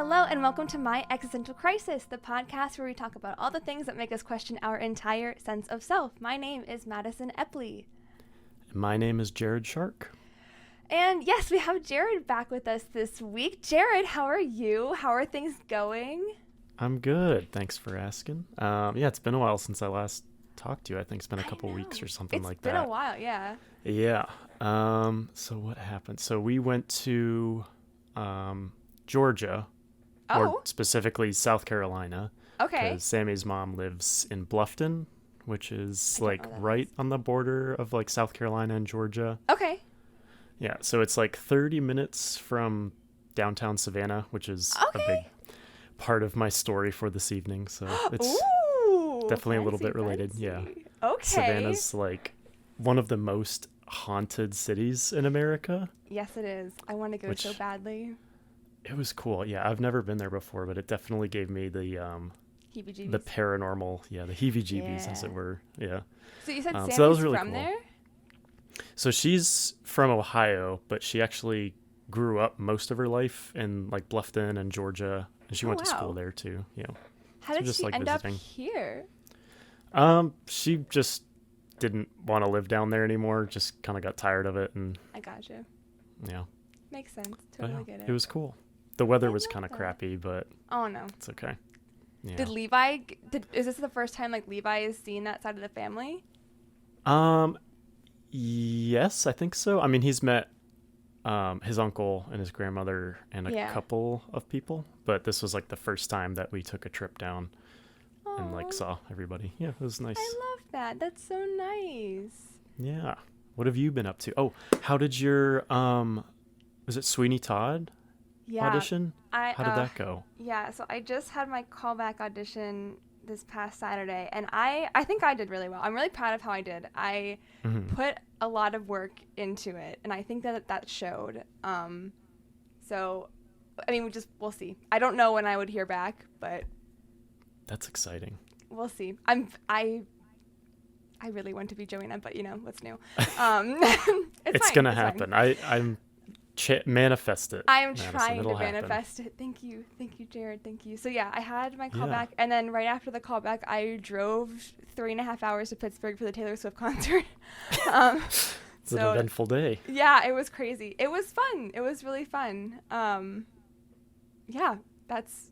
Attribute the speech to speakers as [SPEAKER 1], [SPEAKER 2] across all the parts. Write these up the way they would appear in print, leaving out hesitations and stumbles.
[SPEAKER 1] Hello and welcome to My Existential Crisis, the podcast where we talk about all the things that make us question our entire sense of self. My name is Madison Epley.
[SPEAKER 2] My name is Jarod Shark.
[SPEAKER 1] And yes, we have Jarod back with us this week. Jarod, how are you? How are things going?
[SPEAKER 2] I'm good. Thanks for asking. Yeah, it's been a while since I last talked to you. I think it's been a couple weeks or something like that.
[SPEAKER 1] It's been a while, yeah.
[SPEAKER 2] Yeah. So what happened? So we went to Georgia, or specifically South Carolina.
[SPEAKER 1] Okay.
[SPEAKER 2] Because Sammy's mom lives in Bluffton, which is like right on the border of like South Carolina and Georgia.
[SPEAKER 1] Okay.
[SPEAKER 2] Yeah, so it's like 30 minutes from downtown Savannah, which is a big part of my story for this evening. So it's definitely a little bit related. Yeah.
[SPEAKER 1] Okay.
[SPEAKER 2] Savannah's like one of the most haunted cities in America.
[SPEAKER 1] Yes, it is. I want to go so badly.
[SPEAKER 2] It was cool. Yeah, I've never been there before, but it definitely gave me the
[SPEAKER 1] heebie-jeebies.
[SPEAKER 2] The paranormal, the heebie-jeebies, as it were. Yeah.
[SPEAKER 1] So you said Sammy's
[SPEAKER 2] so that was really
[SPEAKER 1] from
[SPEAKER 2] cool.
[SPEAKER 1] there?
[SPEAKER 2] So she's from Ohio, but she actually grew up most of her life in like Bluffton and Georgia, and she went to school there too. Yeah.
[SPEAKER 1] How did she end up here?
[SPEAKER 2] She just didn't want to live down there anymore. Just kind of got tired of it, and
[SPEAKER 1] I gotcha.
[SPEAKER 2] Yeah.
[SPEAKER 1] Makes sense. Totally get it.
[SPEAKER 2] It was cool. The weather was kind of crappy, but
[SPEAKER 1] oh no,
[SPEAKER 2] it's okay. Yeah.
[SPEAKER 1] Did Levi? Is this the first time like Levi is seeing that side of the family?
[SPEAKER 2] Yes, I think so. I mean, he's met his uncle and his grandmother and a couple of people, but this was like the first time that we took a trip down and like saw everybody. Yeah, it was nice.
[SPEAKER 1] I love that. That's so nice.
[SPEAKER 2] Yeah. What have you been up to? Oh, how did your was it Sweeney Todd audition? How did that go?
[SPEAKER 1] Yeah, so I just had my callback audition this past Saturday, and I think I did really well. I'm really proud of how I did. I put a lot of work into it, and I think that showed. So, I mean, we'll see. I don't know when I would hear back, but
[SPEAKER 2] that's exciting.
[SPEAKER 1] We'll see. I really want to be Joanna, but what's new?
[SPEAKER 2] It's gonna happen. I'm manifest it.
[SPEAKER 1] I am trying to manifest it. Thank you, Jarod. Thank you. So yeah, I had my callback, and then right after the callback, I drove 3.5 hours to Pittsburgh for the Taylor Swift concert.
[SPEAKER 2] It's an eventful day.
[SPEAKER 1] Yeah, it was crazy. It was fun. It was really fun. Yeah, that's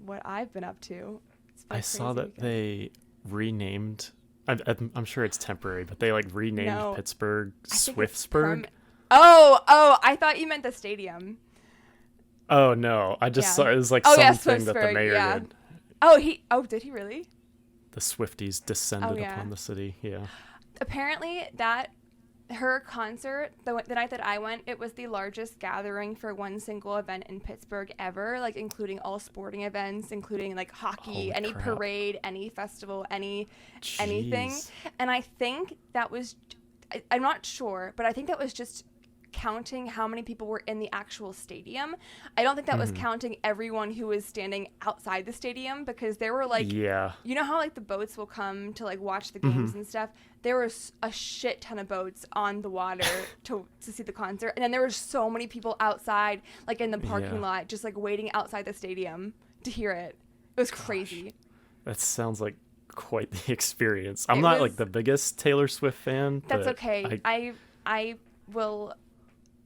[SPEAKER 1] what I've been up to.
[SPEAKER 2] I saw that they renamed. I'm sure it's temporary, but they like renamed Pittsburgh Swiftsburg.
[SPEAKER 1] Oh, I thought you meant the stadium.
[SPEAKER 2] Oh no, I just saw it was like something that the mayor did.
[SPEAKER 1] Did he really?
[SPEAKER 2] The Swifties descended upon the city. Yeah.
[SPEAKER 1] Apparently her concert, the night that I went, it was the largest gathering for one single event in Pittsburgh ever, like including all sporting events, including like hockey, any parade, any festival, anything. And I think that was, I'm not sure, but I think that was just counting how many people were in the actual stadium. I don't think that was counting everyone who was standing outside the stadium, because there were like, you know how like the boats will come to like watch the games and stuff? There was a shit ton of boats on the water to see the concert, and then there were so many people outside, like in the parking lot, just like waiting outside the stadium to hear it. It was crazy.
[SPEAKER 2] That sounds like quite the experience. I'm not like the biggest Taylor Swift fan.
[SPEAKER 1] That's okay. I will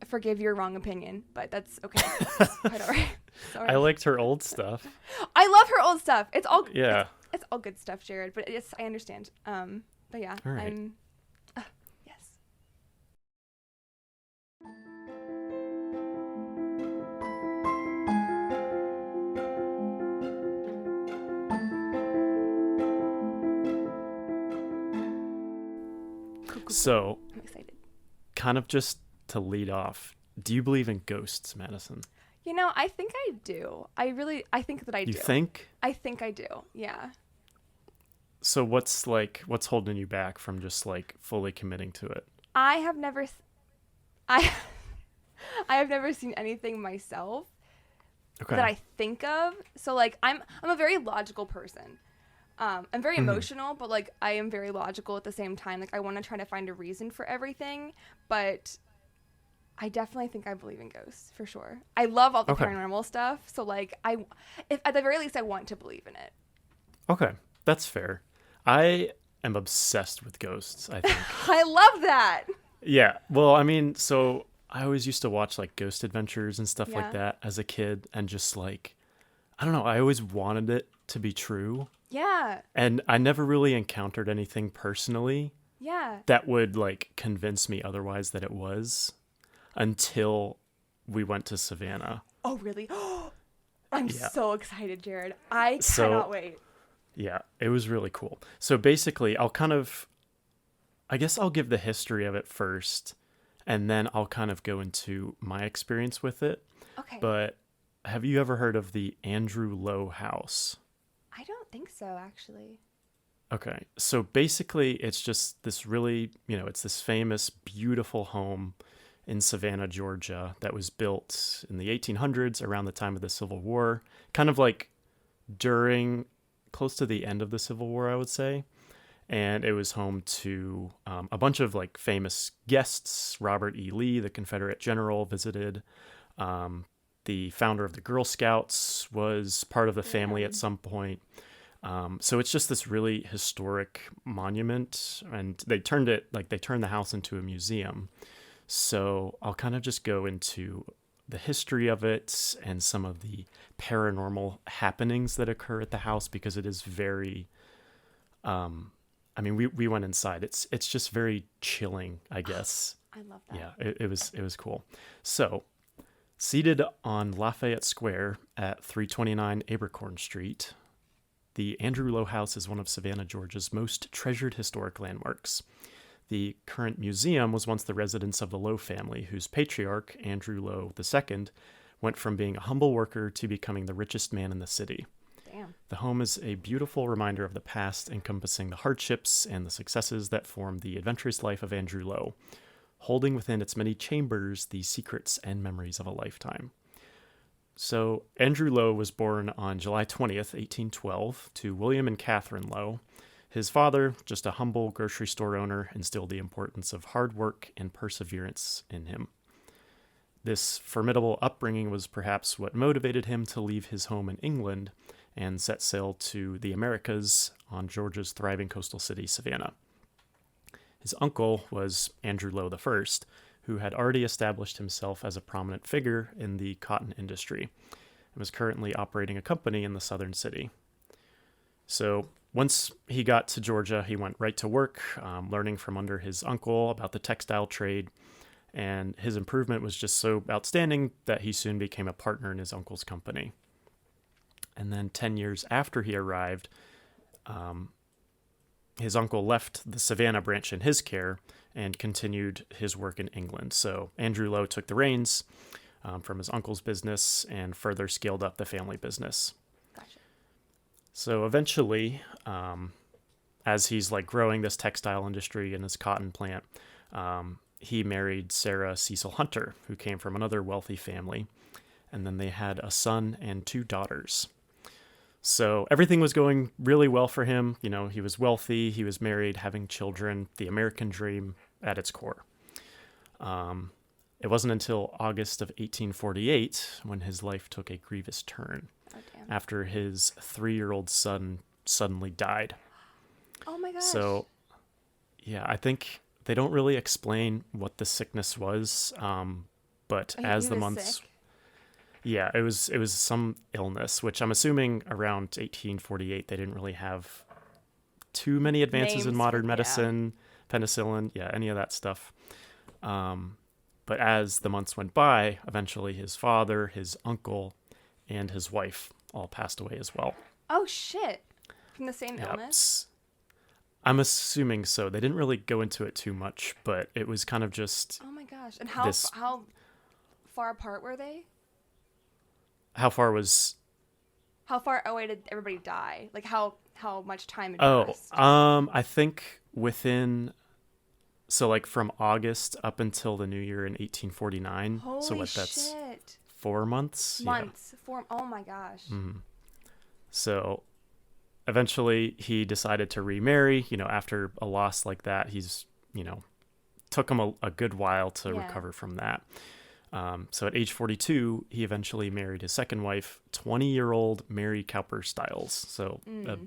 [SPEAKER 1] forgive your wrong opinion, but that's okay. That's quite all right. Sorry.
[SPEAKER 2] I liked her old stuff.
[SPEAKER 1] I love her old stuff. It's all it's all good stuff, Jarod. But yes, I understand. But yeah,
[SPEAKER 2] all right.
[SPEAKER 1] Yes. Cool.
[SPEAKER 2] So
[SPEAKER 1] I'm excited.
[SPEAKER 2] Kind of just to lead off, do you believe in ghosts, Madison?
[SPEAKER 1] I think I do. I think that I do.
[SPEAKER 2] You think?
[SPEAKER 1] I think I do. Yeah.
[SPEAKER 2] So what's holding you back from just like fully committing to it?
[SPEAKER 1] I have never seen anything myself that I think of. So like I'm a very logical person. I'm very emotional, but like I am very logical at the same time. Like I want to try to find a reason for everything, but I definitely think I believe in ghosts for sure. I love all the
[SPEAKER 2] Okay.
[SPEAKER 1] paranormal stuff, so like if at the very least I want to believe in it.
[SPEAKER 2] Okay, that's fair. I am obsessed with ghosts, I think.
[SPEAKER 1] I love that.
[SPEAKER 2] Yeah, well, I mean, so I always used to watch like Ghost Adventures and stuff like
[SPEAKER 1] Yeah.
[SPEAKER 2] that as a kid, and just like, I don't know, I always wanted it to be true.
[SPEAKER 1] Yeah.
[SPEAKER 2] And I never really encountered anything personally
[SPEAKER 1] Yeah.
[SPEAKER 2] that would like convince me otherwise that it was until we went to Savannah.
[SPEAKER 1] Oh, really? I'm
[SPEAKER 2] Yeah.
[SPEAKER 1] so excited, Jarod. I
[SPEAKER 2] So-
[SPEAKER 1] cannot wait.
[SPEAKER 2] Yeah, it was really cool. So basically, I guess I'll give the history of it first, and then I'll kind of go into my experience with it.
[SPEAKER 1] Okay.
[SPEAKER 2] But have you ever heard of the Andrew Lowe House?
[SPEAKER 1] I don't think so, actually.
[SPEAKER 2] Okay, so basically, it's just this really, it's this famous, beautiful home in Savannah, Georgia, that was built in the 1800s around the time of the Civil War, kind of like close to the end of the Civil War, I would say. And it was home to a bunch of like famous guests. Robert E. Lee, the Confederate general, visited. The founder of the Girl Scouts was part of the family at some point. So it's just this really historic monument, and they turned the house into a museum. So I'll kind of just go into the history of it and some of the paranormal happenings that occur at the house, because it is very, I mean, we went inside. It's just very chilling, I guess.
[SPEAKER 1] I love that.
[SPEAKER 2] Yeah, it was cool. So, seated on Lafayette Square at 329 Abercorn Street, the Andrew Lowe House is one of Savannah, Georgia's most treasured historic landmarks. The current museum was once the residence of the Lowe family, whose patriarch, Andrew Lowe II, went from being a humble worker to becoming the richest man in the city.
[SPEAKER 1] Damn.
[SPEAKER 2] The home is a beautiful reminder of the past, encompassing the hardships and the successes that formed the adventurous life of Andrew Lowe, holding within its many chambers the secrets and memories of a lifetime. So, Andrew Lowe was born on July 20th, 1812, to William and Catherine Lowe. His father, just a humble grocery store owner, instilled the importance of hard work and perseverance in him. This formidable upbringing was perhaps what motivated him to leave his home in England and set sail to the Americas on Georgia's thriving coastal city, Savannah. His uncle was Andrew Lowe I, who had already established himself as a prominent figure in the cotton industry and was currently operating a company in the southern city. So once he got to Georgia, he went right to work, learning from under his uncle about the textile trade, and his improvement was just so outstanding that he soon became a partner in his uncle's company. And then 10 years after he arrived, his uncle left the Savannah branch in his care and continued his work in England. So Andrew Lowe took the reins from his uncle's business and further scaled up the family business.
[SPEAKER 1] Gotcha.
[SPEAKER 2] So eventually, as he's like growing this textile industry in his cotton plant, he married Sarah Cecil Hunter, who came from another wealthy family. And then they had a son and 2 daughters. So everything was going really well for him. You know, he was wealthy, he was married, having children, the American dream at its core. It wasn't until August of 1848 when his life took a grievous turn after his 3-year-old son suddenly died.
[SPEAKER 1] Oh my gosh.
[SPEAKER 2] So, yeah, I think they don't really explain what the sickness was, but as the months...
[SPEAKER 1] Sick?
[SPEAKER 2] Yeah, it was some illness, which I'm assuming around 1848 they didn't really have too many advances
[SPEAKER 1] Names
[SPEAKER 2] in modern
[SPEAKER 1] for-
[SPEAKER 2] medicine, penicillin, any of that stuff. But as the months went by, eventually his father, his uncle, and his wife all passed away as well.
[SPEAKER 1] Oh shit! From the same
[SPEAKER 2] Yeah,
[SPEAKER 1] illness?
[SPEAKER 2] I'm assuming so. They didn't really go into it too much, but it was kind of just...
[SPEAKER 1] Oh my gosh! And how
[SPEAKER 2] this-
[SPEAKER 1] how far apart were they?
[SPEAKER 2] How far was...
[SPEAKER 1] How far away did everybody die? Like how much time had
[SPEAKER 2] Oh,
[SPEAKER 1] passed?
[SPEAKER 2] I think within... So, like, from August up until the new year in 1849.
[SPEAKER 1] Holy
[SPEAKER 2] so, what, that's
[SPEAKER 1] shit!
[SPEAKER 2] 4 months?
[SPEAKER 1] Months. Oh my gosh.
[SPEAKER 2] So, eventually, he decided to remarry. You know, after a loss like that, he's, took him a good while to recover from that. So at age 42, he eventually married his second wife, 20-year-old Mary Cowper Stiles. So a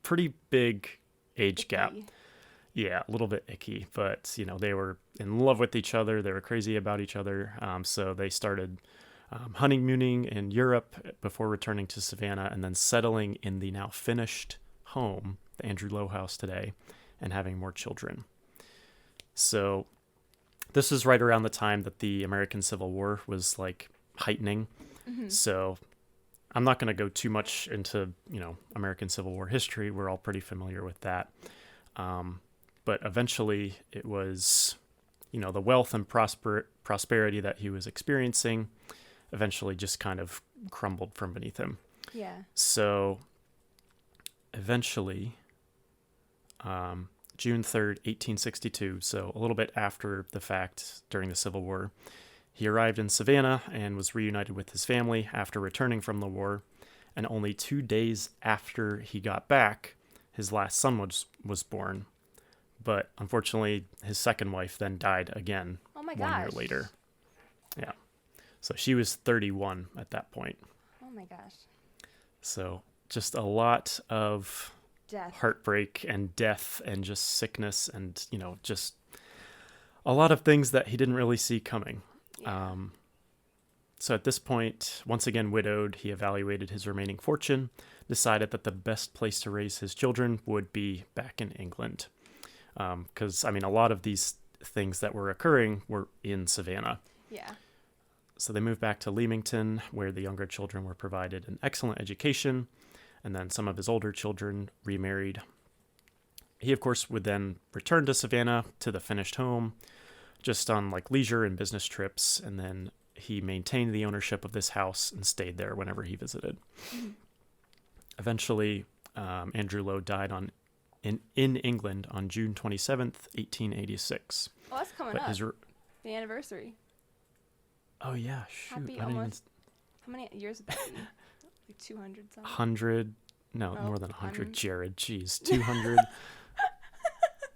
[SPEAKER 2] pretty big age gap. Yeah, a little bit icky, but they were in love with each other. They were crazy about each other. So they started honeymooning in Europe before returning to Savannah and then settling in the now finished home, the Andrew Lowe house today, and having more children. So this is right around the time that the American Civil War was like heightening. So I'm not going to go too much into, American Civil War history. We're all pretty familiar with that. But eventually it was, the wealth and prosperity that he was experiencing eventually just kind of crumbled from beneath him.
[SPEAKER 1] Yeah.
[SPEAKER 2] So eventually, June 3rd, 1862, so a little bit after the fact during the Civil War, he arrived in Savannah and was reunited with his family after returning from the war. And only 2 days after he got back, his last son was born. But unfortunately, his second wife then died again 1 year later. Yeah. So she was 31 at that point.
[SPEAKER 1] Oh my gosh.
[SPEAKER 2] So just a lot of
[SPEAKER 1] death,
[SPEAKER 2] heartbreak and death and just sickness and, just a lot of things that he didn't really see coming.
[SPEAKER 1] Yeah.
[SPEAKER 2] So at this point, once again widowed, he evaluated his remaining fortune, decided that the best place to raise his children would be back in England. Because, a lot of these things that were occurring were in Savannah.
[SPEAKER 1] Yeah.
[SPEAKER 2] So they moved back to Leamington, where the younger children were provided an excellent education, and then some of his older children remarried. He, of course, would then return to Savannah, to the finished home, just on leisure and business trips, and then he maintained the ownership of this house and stayed there whenever he visited. Eventually, Andrew Lowe died in England on June 27th, 1886.
[SPEAKER 1] Oh, that's coming up. The anniversary.
[SPEAKER 2] Oh, yeah, shoot.
[SPEAKER 1] Happy almost. How many years would that be? 200 something?
[SPEAKER 2] 100. No, more than 100.
[SPEAKER 1] 100.
[SPEAKER 2] Jarod, jeez. 200.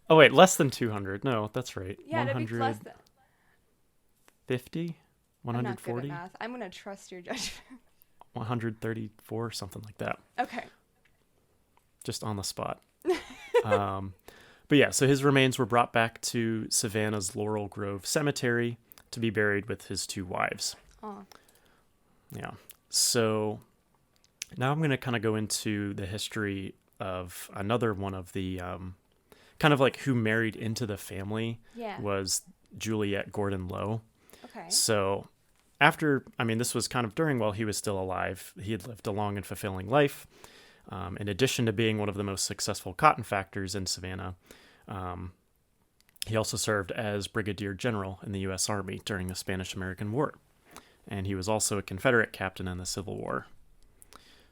[SPEAKER 2] Oh, wait, less than 200. No, that's right.
[SPEAKER 1] Yeah, it'd be less than.
[SPEAKER 2] 50? 140?
[SPEAKER 1] I'm not good at math. I'm going to trust your judgment.
[SPEAKER 2] 134, something like that.
[SPEAKER 1] Okay.
[SPEAKER 2] Just on the spot. But yeah, so his remains were brought back to Savannah's Laurel Grove Cemetery to be buried with his 2 wives.
[SPEAKER 1] Oh.
[SPEAKER 2] Yeah. So now I'm going to kind of go into the history of another one of the kind of who married into the family was Juliet Gordon Lowe.
[SPEAKER 1] Okay.
[SPEAKER 2] So after, this was kind of during while he was still alive. He had lived a long and fulfilling life. In addition to being one of the most successful cotton factors in Savannah, he also served as brigadier general in the U.S. Army during the Spanish-American War. And he was also a Confederate captain in the Civil War.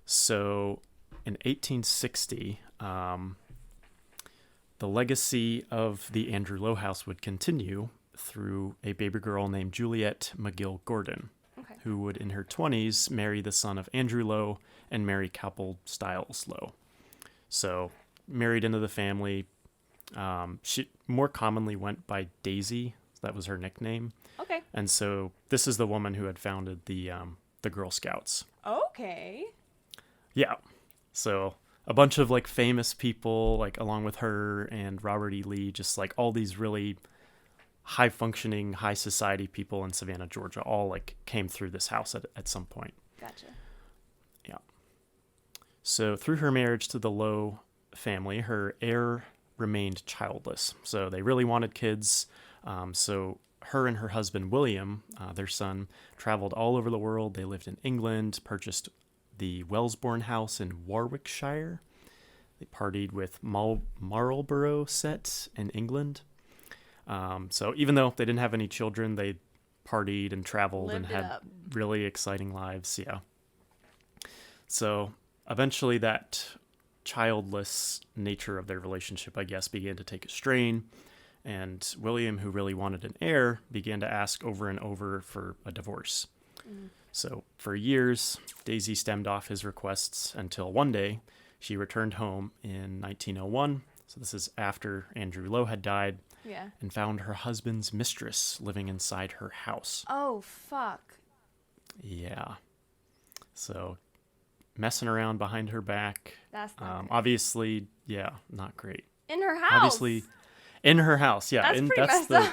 [SPEAKER 2] So in 1860, the legacy of the Andrew Lowe house would continue through a baby girl named Juliet McGill Gordon, who would in her 20s marry the son of Andrew Lowe and Mary Cowper Stiles Lowe. So married into the family. She more commonly went by Daisy. That was her nickname.
[SPEAKER 1] Okay.
[SPEAKER 2] And so this is the woman who had founded the Girl Scouts.
[SPEAKER 1] Okay.
[SPEAKER 2] Yeah. So a bunch of famous people along with her and Robert E. Lee, just all these really high functioning, high society people in Savannah, Georgia, all came through this house at some point.
[SPEAKER 1] Gotcha.
[SPEAKER 2] Yeah. So through her marriage to the Lowe family, her heir remained childless. So they really wanted kids. So her and her husband, William, their son, traveled all over the world. They lived in England, purchased the Wellesbourne House in Warwickshire. They partied with Marlborough set in England. So even though they didn't have any children, they partied and traveled and had really exciting lives. Yeah. So eventually that childless nature of their relationship, I guess, began to take a strain. And William, who really wanted an heir, began to ask over and over for a divorce. So for years, Daisy stemmed off his requests until one day she returned home in 1901. So this is after Andrew Lowe had died,
[SPEAKER 1] Yeah.
[SPEAKER 2] and found her husband's mistress living inside her house.
[SPEAKER 1] Oh, fuck.
[SPEAKER 2] Yeah. So messing around behind her back.
[SPEAKER 1] That's not good.
[SPEAKER 2] Obviously, yeah, not great.
[SPEAKER 1] In her house.
[SPEAKER 2] Obviously, in her house, yeah.
[SPEAKER 1] That's
[SPEAKER 2] and
[SPEAKER 1] pretty messed up.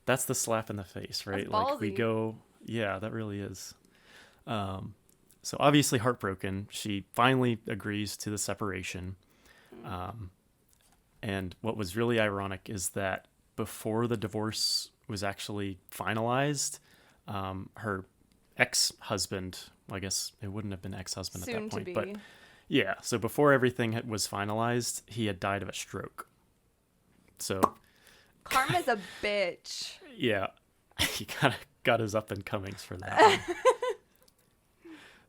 [SPEAKER 2] That's the slap in the face, right?
[SPEAKER 1] That's
[SPEAKER 2] Like we
[SPEAKER 1] ballsy.
[SPEAKER 2] go, yeah, that really is. So obviously heartbroken, she finally agrees to the separation. And what was really ironic is that before the divorce was actually finalized, her ex-husband, well, I guess it wouldn't have been ex-husband at that point, but yeah, so before everything was finalized, he had died of a stroke. So
[SPEAKER 1] Karma's a bitch.
[SPEAKER 2] yeah, he kind of got his up and comings for that one.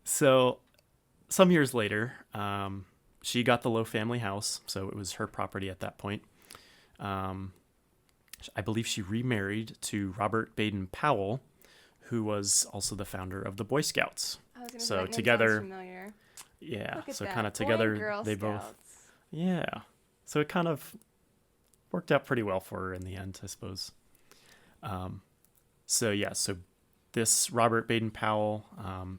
[SPEAKER 2] So some years later, she got the Lowe family house, so it was her property at that point. I believe she remarried to Robert Baden-Powell, who was also the founder of the Boy Scouts.
[SPEAKER 1] I was gonna
[SPEAKER 2] So
[SPEAKER 1] say, that name
[SPEAKER 2] together,
[SPEAKER 1] sounds familiar.
[SPEAKER 2] yeah,
[SPEAKER 1] Look at
[SPEAKER 2] so
[SPEAKER 1] that.
[SPEAKER 2] kind of
[SPEAKER 1] Boy
[SPEAKER 2] together
[SPEAKER 1] and Girl
[SPEAKER 2] they
[SPEAKER 1] Scouts.
[SPEAKER 2] both, yeah. So it kind of worked out pretty well for her in the end, I suppose. So this Robert Baden-Powell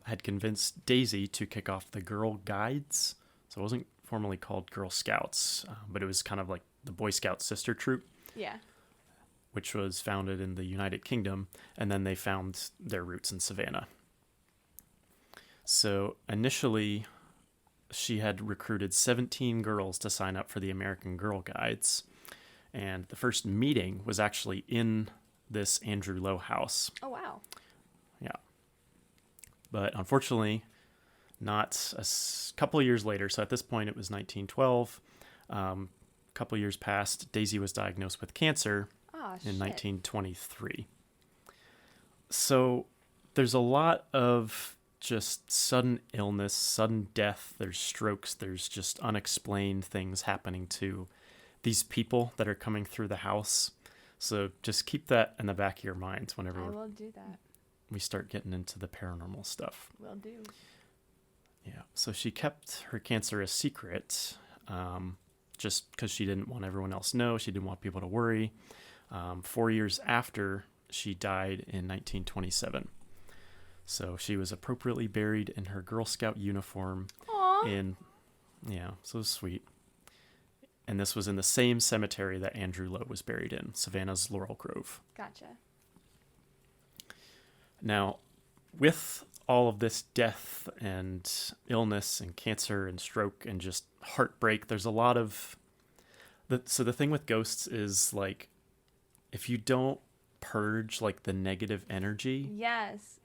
[SPEAKER 2] had convinced Daisy to kick off the Girl Guides. So it wasn't formally called Girl Scouts, but it was kind of like the Boy Scout sister troop.
[SPEAKER 1] Yeah.
[SPEAKER 2] Which was founded in the United Kingdom, and then they found their roots in Savannah. So initially, she had recruited 17 girls to sign up for the American Girl Guides, and the first meeting was actually in this Andrew Lowe house.
[SPEAKER 1] Oh, wow.
[SPEAKER 2] Yeah. But unfortunately, not a couple of years later, so at this point it was 1912, a couple of years passed, Daisy was diagnosed with cancer in 1923. So there's a lot of just sudden illness, sudden death, there's strokes, there's just unexplained things happening to these people that are coming through the house. So just keep that in the back of your minds whenever
[SPEAKER 1] I will do that.
[SPEAKER 2] we start getting into the paranormal stuff.
[SPEAKER 1] Will do.
[SPEAKER 2] Yeah. So she kept her cancer a secret, just because she didn't want everyone else to know. She didn't want people to worry. 4 years after she died in 1927. So she was appropriately buried in her Girl Scout uniform.
[SPEAKER 1] Aww.
[SPEAKER 2] So sweet. And this was in the same cemetery that Andrew Lowe was buried in, Savannah's Laurel Grove.
[SPEAKER 1] Gotcha.
[SPEAKER 2] Now, with all of this death and illness and cancer and stroke and just heartbreak, there's a lot of... So the thing with ghosts is, like, if you don't purge, like, the negative energy...
[SPEAKER 1] Yes.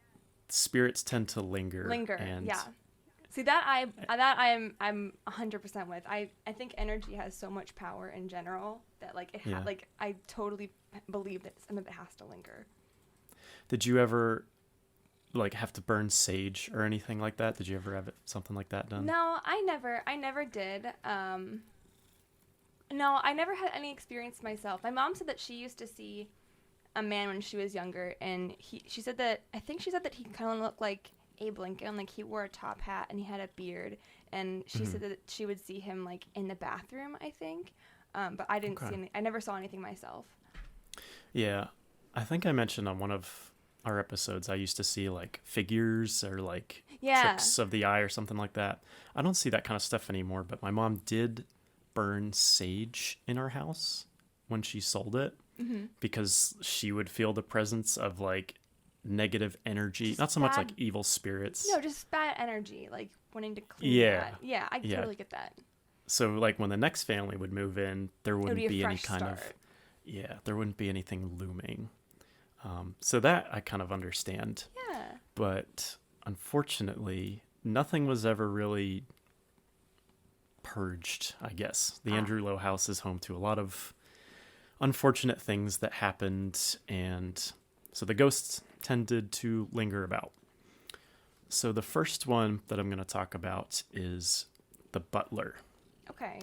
[SPEAKER 2] Spirits tend to linger.
[SPEAKER 1] And yeah. See, I'm 100% with. I think energy has so much power in general that, like, I totally believe that some of it has to linger.
[SPEAKER 2] Did you ever, like, have to burn sage or anything like that? Did you ever have something like that done?
[SPEAKER 1] No, I never did. No, I never had any experience myself. My mom said that she used to see a man when she was younger, and she said that he kind of looked like Abe Lincoln, like he wore a top hat and he had a beard, and she said that she would see him like in the bathroom, I think, but I didn't see I never saw anything myself. Yeah,
[SPEAKER 2] I think I mentioned on one of our episodes I used to see like figures or like tricks of the eye or something like that. I don't see that kind of stuff anymore, but my mom did burn sage in our house when she sold it, because she would feel the presence of like negative energy, just not so much like evil spirits.
[SPEAKER 1] No, just bad energy, like wanting to clean that. Yeah, I totally get that.
[SPEAKER 2] So like when the next family would move in, there wouldn't be any kind of there wouldn't be anything looming. So that I kind of understand.
[SPEAKER 1] Yeah.
[SPEAKER 2] But unfortunately, nothing was ever really purged, I guess. The Andrew Lowe house is home to a lot of unfortunate things that happened, and so the ghosts tended to linger about. So the first one that I'm going to talk about is the butler. Okay.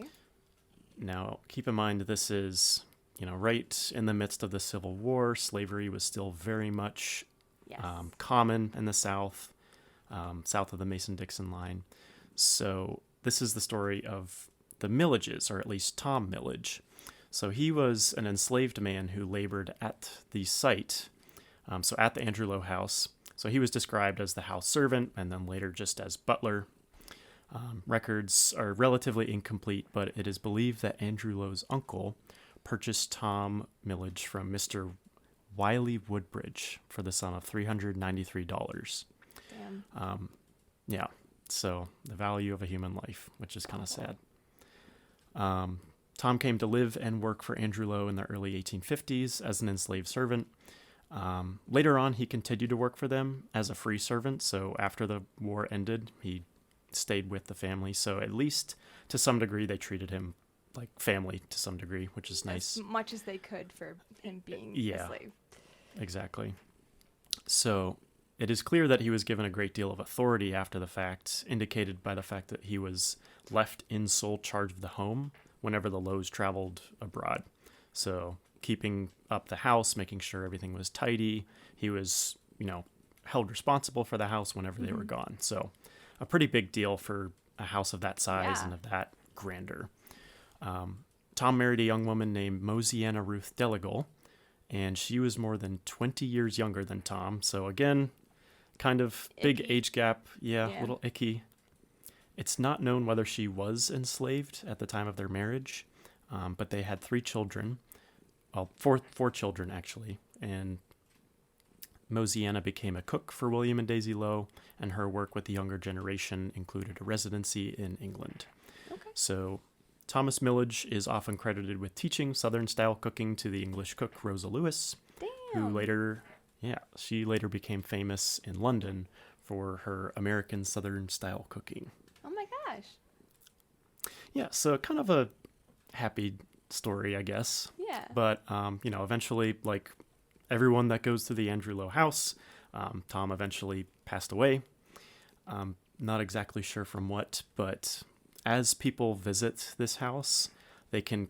[SPEAKER 2] Now, keep in mind this is, right in the midst of the Civil War. Slavery was still very much common in the South, south of the Mason-Dixon line. So this is the story of the Millages, or at least Tom Millage. So he was an enslaved man who labored at the site, so at the Andrew Lowe house. So he was described as the house servant and then later just as butler. Records are relatively incomplete, but it is believed that Andrew Lowe's uncle purchased Tom Millage from Mr. Wiley Woodbridge for the sum of $393.
[SPEAKER 1] Damn.
[SPEAKER 2] Yeah, so the value of a human life, which is kind of sad. Tom came to live and work for Andrew Lowe in the early 1850s as an enslaved servant. Later on, he continued to work for them as a free servant, so after the war ended, he stayed with the family. So at least to some degree, they treated him like family to some degree, which is nice.
[SPEAKER 1] As much as they could for him being a slave.
[SPEAKER 2] Exactly. So it is clear that he was given a great deal of authority after the fact, indicated by the fact that he was left in sole charge of the home whenever the Lowes traveled abroad. So keeping up the house, making sure everything was tidy. He was, held responsible for the house whenever they were gone. So a pretty big deal for a house of that size and of that grandeur. Tom married a young woman named Mosianna Ruth Delegal, and she was more than 20 years younger than Tom. So again, kind of big age gap. Yeah, a little icky. It's not known whether she was enslaved at the time of their marriage, but they had 3 children. Well, four children, actually. And Mosianna became a cook for William and Daisy Lowe, and her work with the younger generation included a residency in England.
[SPEAKER 1] Okay.
[SPEAKER 2] So Thomas Millage is often credited with teaching Southern-style cooking to the English cook Rosa Lewis, who she later became famous in London for her American Southern-style cooking.
[SPEAKER 1] Oh my gosh.
[SPEAKER 2] Yeah, so kind of a happy story, I guess.
[SPEAKER 1] Yeah.
[SPEAKER 2] But, eventually, like everyone that goes to the Andrew Lowe house, Tom eventually passed away. Not exactly sure from what, but as people visit this house, they can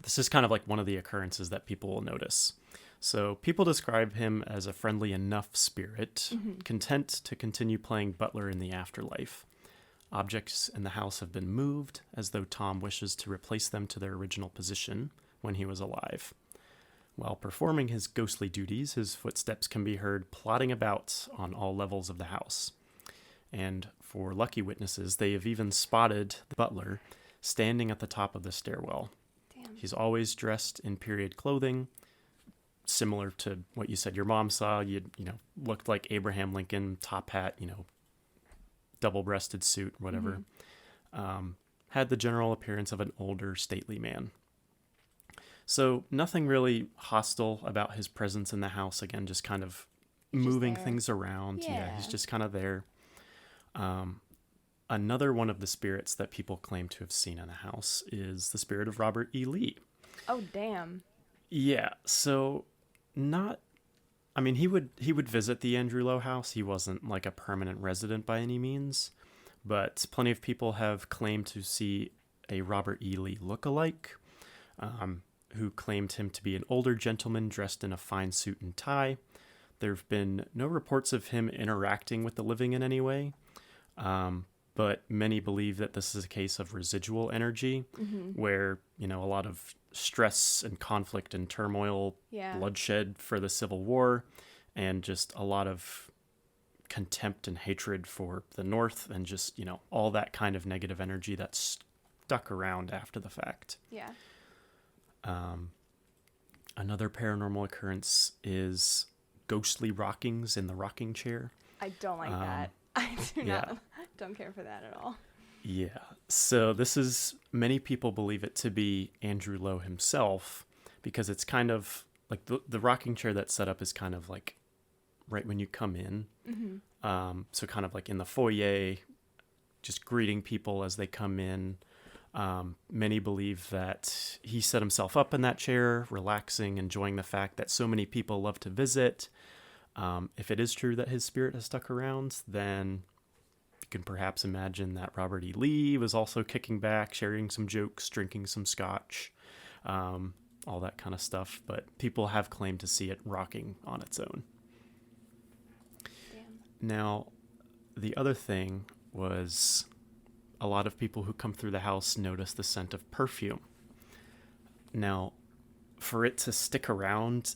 [SPEAKER 2] this is kind of like one of the occurrences that people will notice. So people describe him as a friendly enough spirit, content to continue playing butler in the afterlife. Objects in the house have been moved, as though Tom wishes to replace them to their original position when he was alive. While performing his ghostly duties, his footsteps can be heard plodding about on all levels of the house. And for lucky witnesses, they have even spotted the butler standing at the top of the stairwell.
[SPEAKER 1] Damn.
[SPEAKER 2] He's always dressed in period clothing, similar to what you said your mom saw. You looked like Abraham Lincoln, top hat, double-breasted suit, whatever. Had the general appearance of an older, stately man. So nothing really hostile about his presence in the house. Again, just kind of moving things around. Yeah, he's just kind of there. Another one of the spirits that people claim to have seen in the house is the spirit of Robert E. Lee.
[SPEAKER 1] Oh, damn.
[SPEAKER 2] Yeah, so he would visit the Andrew Lowe house. He wasn't like a permanent resident by any means, but plenty of people have claimed to see a Robert E. Lee look-alike, who claimed him to be an older gentleman dressed in a fine suit and tie. There have been no reports of him interacting with the living in any way, but many believe that this is a case of residual energy, where, a lot of stress and conflict and turmoil, bloodshed for the Civil War, and just a lot of contempt and hatred for the North, and just, all that kind of negative energy that's stuck around after the fact.
[SPEAKER 1] Yeah.
[SPEAKER 2] Another paranormal occurrence is ghostly rockings in the rocking chair.
[SPEAKER 1] I don't like that. I don't care for that at all.
[SPEAKER 2] Yeah. So this is, many people believe it to be Andrew Lowe himself, because it's kind of like the rocking chair that's set up is kind of like right when you come in. So kind of like in the foyer, just greeting people as they come in. Many believe that he set himself up in that chair, relaxing, enjoying the fact that so many people love to visit. If it is true that his spirit has stuck around, then you can perhaps imagine that Robert E. Lee was also kicking back, sharing some jokes, drinking some scotch, all that kind of stuff. But people have claimed to see it rocking on its own.
[SPEAKER 1] Damn.
[SPEAKER 2] Now, the other thing was, a lot of people who come through the house notice the scent of perfume. Now, for it to stick around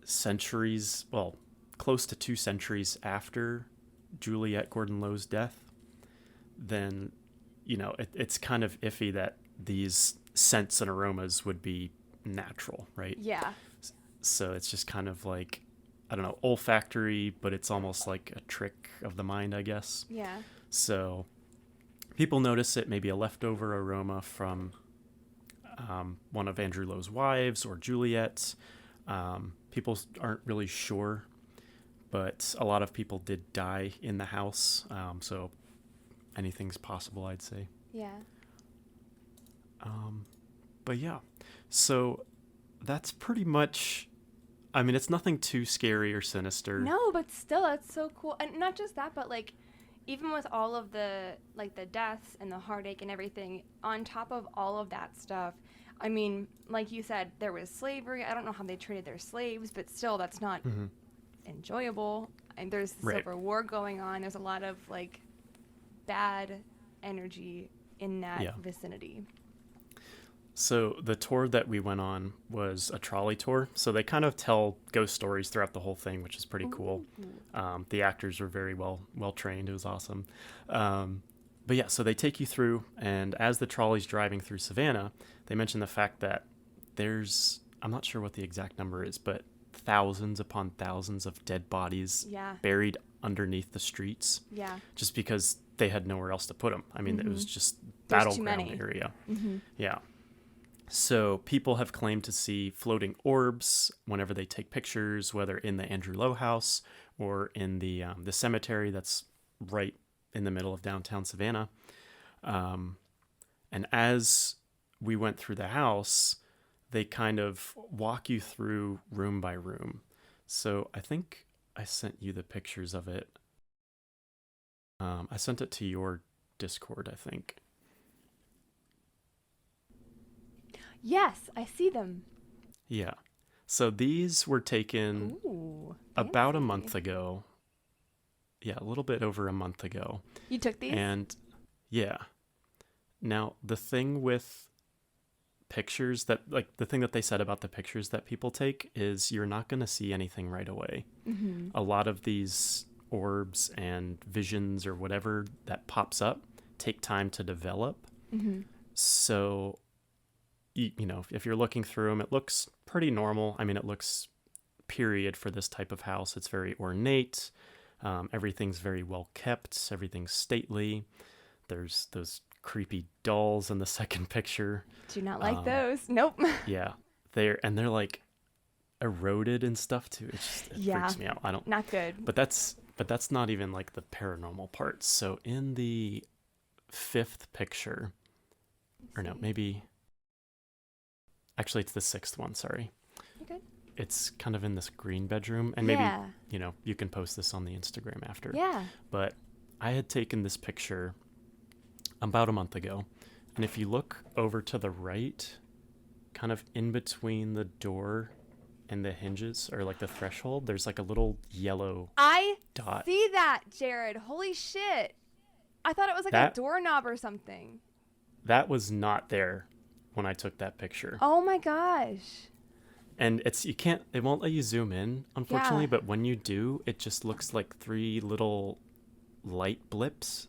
[SPEAKER 2] centuries, well, close to 2 centuries after Juliette Gordon Lowe's death, then, it's kind of iffy that these scents and aromas would be natural, right?
[SPEAKER 1] Yeah.
[SPEAKER 2] So it's just kind of like, I don't know, olfactory, but it's almost like a trick of the mind, I guess.
[SPEAKER 1] Yeah.
[SPEAKER 2] So people notice it may be a leftover aroma from one of Andrew Lowe's wives or Juliet's. People aren't really sure, but a lot of people did die in the house. So anything's possible, I'd say.
[SPEAKER 1] Yeah.
[SPEAKER 2] But yeah, so that's pretty much, I mean, it's nothing too scary or sinister.
[SPEAKER 1] No, but still, that's so cool. And not just that, but like, even with all of the, like, the deaths and the heartache and everything, on top of all of that stuff, I mean, like you said, there was slavery. I don't know how they treated their slaves, but still, that's not enjoyable. And there's the Civil War going on. There's a lot of, like, bad energy in that vicinity.
[SPEAKER 2] So the tour that we went on was a trolley tour. So they kind of tell ghost stories throughout the whole thing, which is pretty cool. The actors were very well trained. It was awesome. But yeah, so they take you through, and as the trolley's driving through Savannah, they mention the fact that there's, I'm not sure what the exact number is, but thousands upon thousands of dead bodies buried underneath the streets.
[SPEAKER 1] Yeah.
[SPEAKER 2] Just because they had nowhere else to put them. I mean, it was just battleground area. Yeah. So people have claimed to see floating orbs whenever they take pictures, whether in the Andrew Lowe house or in the cemetery that's right in the middle of downtown Savannah. And as we went through the house, they kind of walk you through room by room. So I think I sent you the pictures of it. I sent it to your Discord, I think.
[SPEAKER 1] Yes, I see them.
[SPEAKER 2] Yeah. So these were taken about a month ago. Yeah, a little bit over a month ago.
[SPEAKER 1] You took these?
[SPEAKER 2] And yeah. Now, the thing with pictures that, like, the thing that they said about the pictures that people take is you're not going to see anything right away. A lot of these orbs and visions or whatever that pops up take time to develop. So, you know, if you're looking through them, it looks pretty normal. I mean, it looks period for this type of house. It's very ornate. Everything's very well kept. Everything's stately. There's those creepy dolls in the second picture. Do not
[SPEAKER 1] like those. Nope.
[SPEAKER 2] Yeah. They're like eroded and stuff too. It freaks me out. I don't.
[SPEAKER 1] Not good.
[SPEAKER 2] But that's not even like the paranormal part. So in the fifth picture, or no, maybe. Actually, it's the sixth one. Sorry.
[SPEAKER 1] Okay.
[SPEAKER 2] It's kind of in this green bedroom, and maybe you know, you can post this on the Instagram after.
[SPEAKER 1] Yeah.
[SPEAKER 2] But I had taken this picture about a month ago, and if you look over to the right, kind of in between the door and the hinges, or like the threshold, there's like a little yellow dot.
[SPEAKER 1] See that, Jarod? Holy shit! I thought it was like a doorknob or something.
[SPEAKER 2] That was not there when I took that picture.
[SPEAKER 1] Oh my gosh.
[SPEAKER 2] And it won't let you zoom in, unfortunately, but when you do, it just looks like 3 little light blips.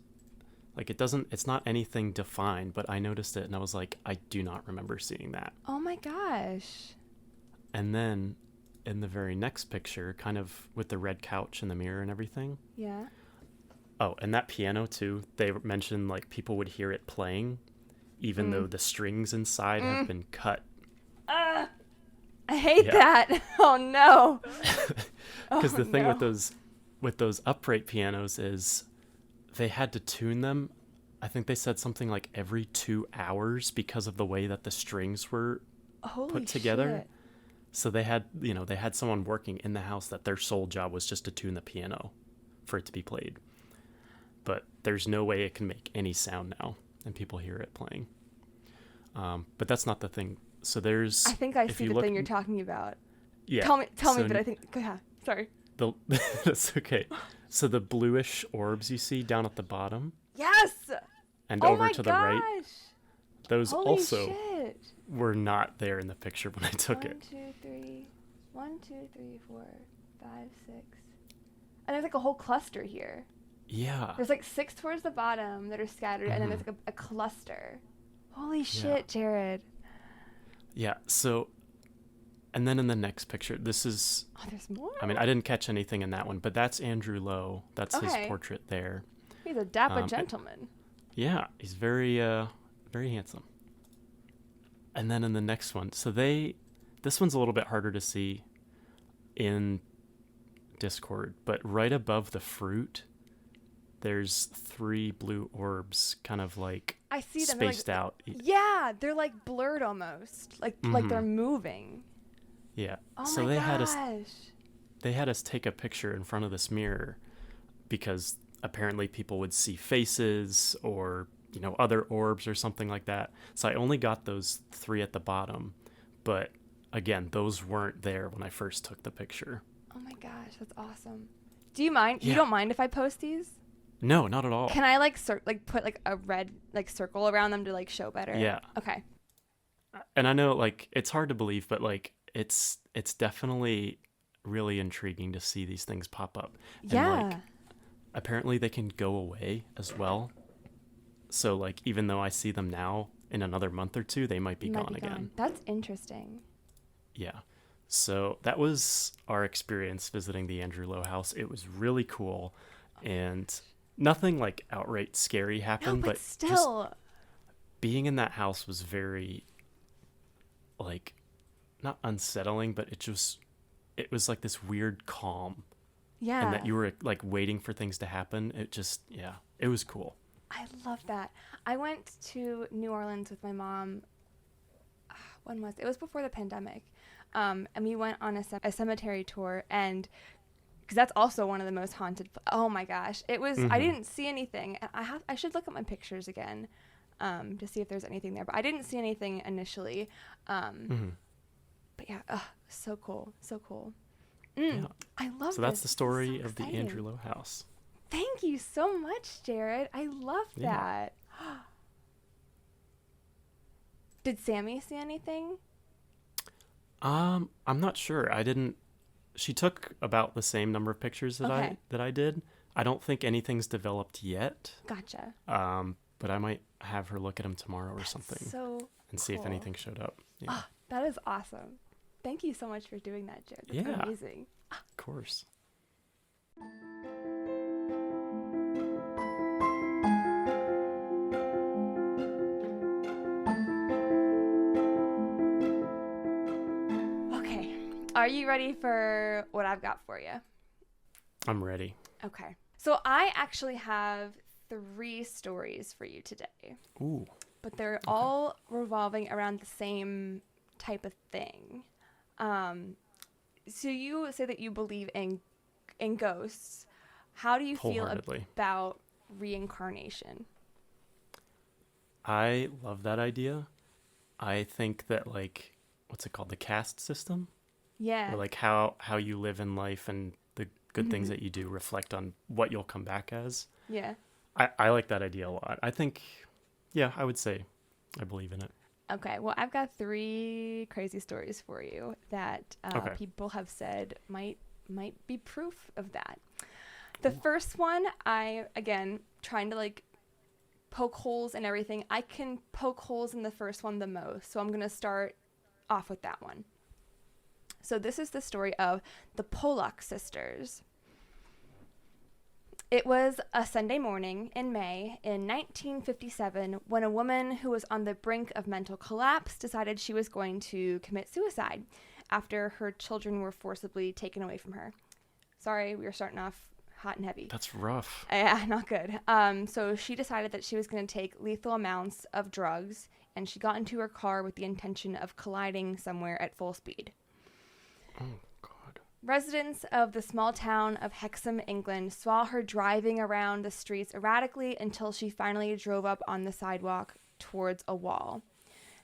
[SPEAKER 2] Like it's not anything defined, but I noticed it and I was like, I do not remember seeing that.
[SPEAKER 1] Oh my gosh.
[SPEAKER 2] And then in the very next picture, kind of with the red couch and the mirror and everything.
[SPEAKER 1] Yeah.
[SPEAKER 2] Oh, and that piano too, they mentioned like people would hear it playing even though the strings inside have been cut.
[SPEAKER 1] I hate that. Oh no.
[SPEAKER 2] Because the thing with those upright pianos is they had to tune them. I think they said something like every 2 hours because of the way that the strings were put together.
[SPEAKER 1] Shit.
[SPEAKER 2] So they had someone working in the house that their sole job was just to tune the piano for it to be played. But there's no way it can make any sound now, and people hear it playing. But that's not the thing. So there's.
[SPEAKER 1] I think I see the thing you're talking about.
[SPEAKER 2] Yeah.
[SPEAKER 1] Tell me, but I think. Yeah. Sorry.
[SPEAKER 2] That's okay. So the bluish orbs you see down at the bottom.
[SPEAKER 1] Yes.
[SPEAKER 2] And over to the right. those
[SPEAKER 1] Holy
[SPEAKER 2] also
[SPEAKER 1] shit.
[SPEAKER 2] were not there in the picture when I took it.
[SPEAKER 1] 1, 2, 3, 4, 5, 6. And there's like a whole cluster here.
[SPEAKER 2] Yeah.
[SPEAKER 1] There's like 6 towards the bottom that are scattered, and then there's like a cluster. Holy shit, Jarod.
[SPEAKER 2] Yeah. So, and then in the next picture, this is.
[SPEAKER 1] Oh, there's more?
[SPEAKER 2] I mean, I didn't catch anything in that one, but that's Andrew Lowe. That's his portrait there.
[SPEAKER 1] He's a dapper gentleman.
[SPEAKER 2] Yeah, he's very, very handsome. And then in the next one, so this one's a little bit harder to see in Discord, but right above the fruit, there's 3 blue orbs kind of like
[SPEAKER 1] I see them
[SPEAKER 2] spaced out.
[SPEAKER 1] Yeah, they're like blurred almost, like they're moving.
[SPEAKER 2] Yeah.
[SPEAKER 1] Oh
[SPEAKER 2] so
[SPEAKER 1] my
[SPEAKER 2] they had us take a picture in front of this mirror because apparently people would see faces or, you know, other orbs or something like that. So I only got those 3 at the bottom, but again, those weren't there when I first took the picture.
[SPEAKER 1] Oh my gosh, that's awesome. Do you mind?
[SPEAKER 2] Yeah.
[SPEAKER 1] You don't mind if I post these?
[SPEAKER 2] No, not at all.
[SPEAKER 1] Can I like put like a red like circle around them to like show better?
[SPEAKER 2] Yeah.
[SPEAKER 1] Okay.
[SPEAKER 2] And I know like it's hard to believe, but like it's definitely really intriguing to see these things pop up.
[SPEAKER 1] Yeah.
[SPEAKER 2] And like apparently they can go away as well. So like even though I see them now, in another month or 2, they might be gone again.
[SPEAKER 1] That's interesting.
[SPEAKER 2] Yeah. So that was our experience visiting the Andrew Lowe house. It was really cool, and nothing like outright scary happened,
[SPEAKER 1] but
[SPEAKER 2] still, just being in that house was very, like, not unsettling, but it was like this weird calm.
[SPEAKER 1] Yeah.
[SPEAKER 2] And that you were like waiting for things to happen. It was cool.
[SPEAKER 1] I love that. I went to New Orleans with my mom. When was it? It was before the pandemic. And we went on a cemetery tour, and because that's also one of the most haunted. Oh my gosh, it was. I didn't see anything. I should look at my pictures again, to see if there's anything there. But I didn't see anything initially. But yeah, so cool, so cool.
[SPEAKER 2] Yeah.
[SPEAKER 1] I love.
[SPEAKER 2] So that's the story
[SPEAKER 1] so
[SPEAKER 2] of the Andrew Lowe house.
[SPEAKER 1] Thank you so much, Jarod. I love that. Did Sammy see anything?
[SPEAKER 2] I'm not sure. She took about the same number of pictures that I did. I don't think anything's developed yet.
[SPEAKER 1] Gotcha.
[SPEAKER 2] But I might have her look at them tomorrow or something. And see if anything showed up. Yeah.
[SPEAKER 1] Oh, that is awesome. Thank you so much for doing that, Jarod. That's amazing.
[SPEAKER 2] Of course.
[SPEAKER 1] Are you ready for what I've got for you?
[SPEAKER 2] I'm ready.
[SPEAKER 1] Okay. So I actually have 3 stories for you today.
[SPEAKER 2] Ooh.
[SPEAKER 1] But they're all revolving around the same type of thing. So you say that you believe in ghosts. How do you feel about reincarnation?
[SPEAKER 2] I love that idea. I think that, like, what's it called? The caste system?
[SPEAKER 1] Yeah.
[SPEAKER 2] Or like how you live in life and the good things that you do reflect on what you'll come back as.
[SPEAKER 1] Yeah.
[SPEAKER 2] I like that idea a lot. I think, I would say I believe in it.
[SPEAKER 1] Okay. Well, I've got 3 crazy stories for you that people have said might be proof of that. The first one, again, trying to like poke holes in everything. I can poke holes in the first one the most. So I'm going to start off with that one. So this is the story of the Pollock sisters. It was a Sunday morning in May in 1957 when a woman who was on the brink of mental collapse decided she was going to commit suicide after her children were forcibly taken away from her. Sorry, we were starting off hot and heavy.
[SPEAKER 2] That's rough.
[SPEAKER 1] Yeah, not good. So she decided that she was going to take lethal amounts of drugs, and she got into her car with the intention of colliding somewhere at full speed.
[SPEAKER 2] Oh, God.
[SPEAKER 1] Residents of the small town of Hexham, England, saw her driving around the streets erratically until she finally drove up on the sidewalk towards a wall.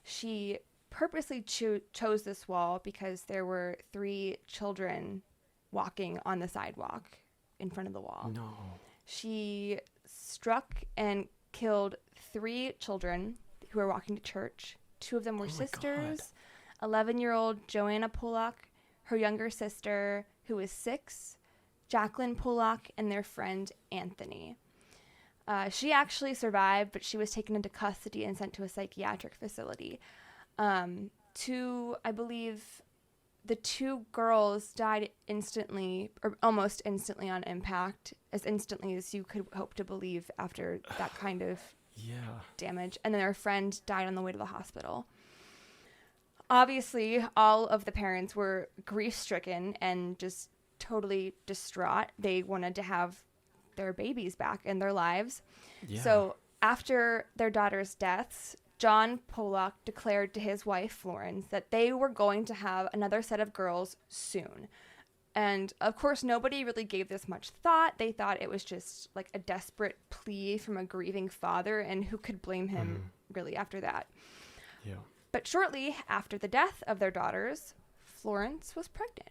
[SPEAKER 1] She purposely chose this wall because there were 3 children walking on the sidewalk in front of the wall.
[SPEAKER 2] No.
[SPEAKER 1] She struck and killed 3 children, who were walking to church. 2 of them were
[SPEAKER 2] my
[SPEAKER 1] sisters. 11-year-old Joanna Pollock, her younger sister, who was 6, Jacqueline Pollock, and their friend Anthony. She actually survived, but she was taken into custody and sent to a psychiatric facility. I believe the 2 girls died instantly, or almost instantly on impact, as instantly as you could hope to believe after that kind of damage. And then their friend died on the way to the hospital. Obviously, all of the parents were grief-stricken and just totally distraught. They wanted to have their babies back in their lives. Yeah. So after their daughters' deaths, John Pollock declared to his wife, Florence, that they were going to have another set of girls soon. And, of course, nobody really gave this much thought. They thought it was just, like, a desperate plea from a grieving father, and who could blame him, really, after that? Yeah. But shortly after the death of their daughters, Florence was pregnant.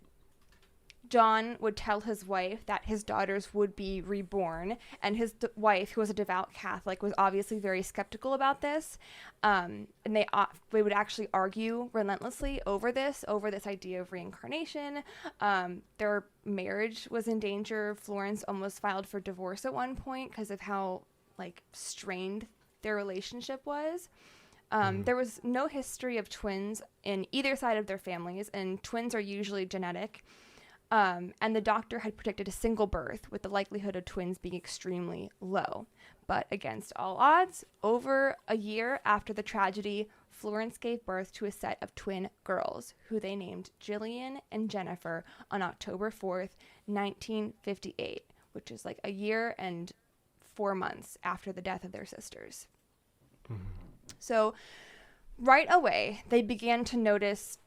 [SPEAKER 1] John would tell his wife that his daughters would be reborn, and his wife, who was a devout Catholic, was obviously very skeptical about this. And they would actually argue relentlessly over this idea of reincarnation. Their marriage was in danger. Florence almost filed for divorce at one point because of how, like, strained their relationship was. There was no history of twins in either side of their families, and twins are usually genetic. And the doctor had predicted a single birth, with the likelihood of twins being extremely low. But against all odds, over a year after the tragedy, Florence gave birth to a set of twin girls, who they named Jillian and Jennifer, on October 4th, 1958, which is like a year and 4 months after the death of their sisters. So right away, they began to notice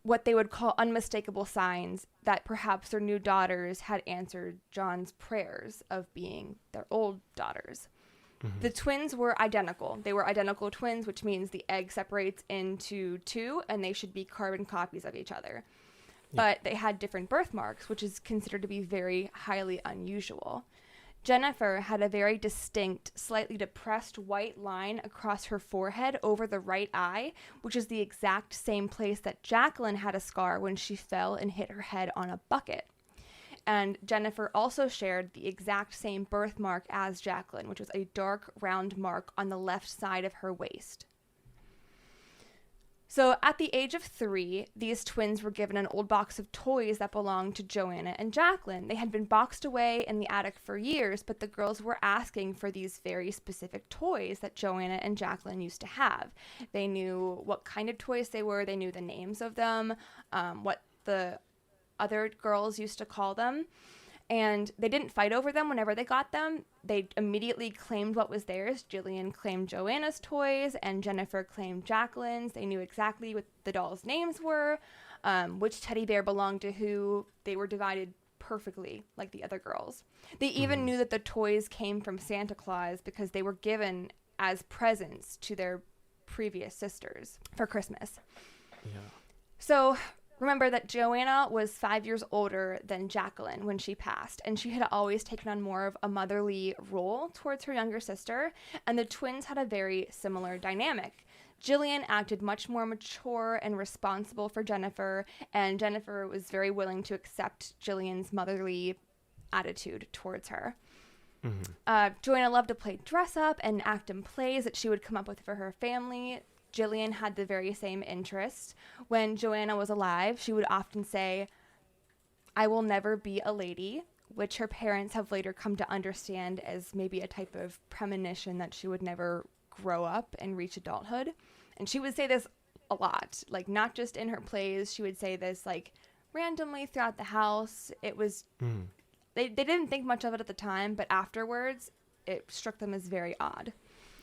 [SPEAKER 1] what they would call unmistakable signs that perhaps their new daughters had answered John's prayers of being their old daughters. The twins were identical. They were identical twins, which means the egg separates into 2, and they should be carbon copies of each other. But they had different birthmarks, which is considered to be very highly unusual. Jennifer had a very distinct, slightly depressed white line across her forehead over the right eye, which is the exact same place that Jacqueline had a scar when she fell and hit her head on a bucket. And Jennifer also shared the exact same birthmark as Jacqueline, which was a dark, round mark on the left side of her waist. So at the age of 3, these twins were given an old box of toys that belonged to Joanna and Jacqueline. They had been boxed away in the attic for years, but the girls were asking for these very specific toys that Joanna and Jacqueline used to have. They knew what kind of toys they were. They knew the names of them, what the other girls used to call them. And they didn't fight over them whenever they got them. They immediately claimed what was theirs. Jillian claimed Joanna's toys, and Jennifer claimed Jacqueline's. They knew exactly what the dolls' names were, which teddy bear belonged to who. They were divided perfectly, like the other girls. They even knew that the toys came from Santa Claus because they were given as presents to their previous sisters for Christmas. Yeah. So remember that Joanna was 5 years older than Jacqueline when she passed, and she had always taken on more of a motherly role towards her younger sister, and the twins had a very similar dynamic. Jillian acted much more mature and responsible for Jennifer, and Jennifer was very willing to accept Jillian's motherly attitude towards her. Joanna loved to play dress-up and act in plays that she would come up with for her family. Jillian had the very same interests. When Joanna was alive, she would often say, "I will never be a lady," which her parents have later come to understand as maybe a type of premonition that she would never grow up and reach adulthood. And she would say this a lot, like not just in her plays. She would say this like randomly throughout the house. It was, they didn't think much of it at the time, but afterwards it struck them as very odd.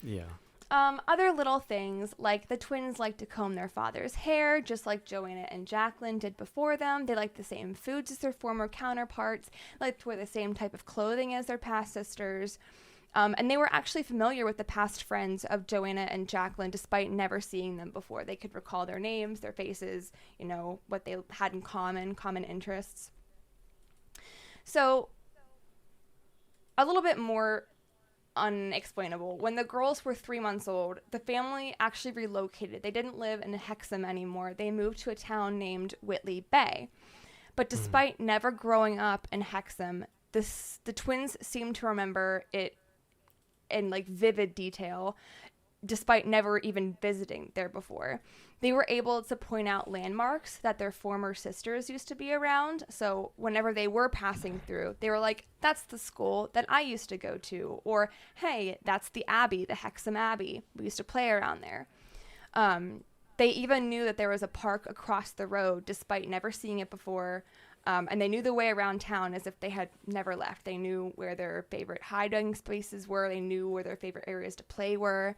[SPEAKER 1] Yeah. Other little things, like the twins liked to comb their father's hair, just like Joanna and Jacqueline did before them. They liked the same foods as their former counterparts, liked to wear the same type of clothing as their past sisters. And they were actually familiar with the past friends of Joanna and Jacqueline, despite never seeing them before. They could recall their names, their faces, you know, what they had in common interests. So, a little bit more unexplainable. When the girls were 3 months old, the family actually relocated. They didn't live in Hexham anymore. They moved to a town named Whitley Bay. But despite never growing up in Hexham, the twins seemed to remember it in like vivid detail, despite never even visiting there before. They were able to point out landmarks that their former sisters used to be around. So whenever they were passing through, they were like, that's the school that I used to go to. Or, hey, that's the Abbey, the Hexham Abbey. We used to play around there. They even knew that there was a park across the road, despite never seeing it before. And they knew the way around town as if they had never left. They knew where their favorite hiding spaces were. They knew where their favorite areas to play were.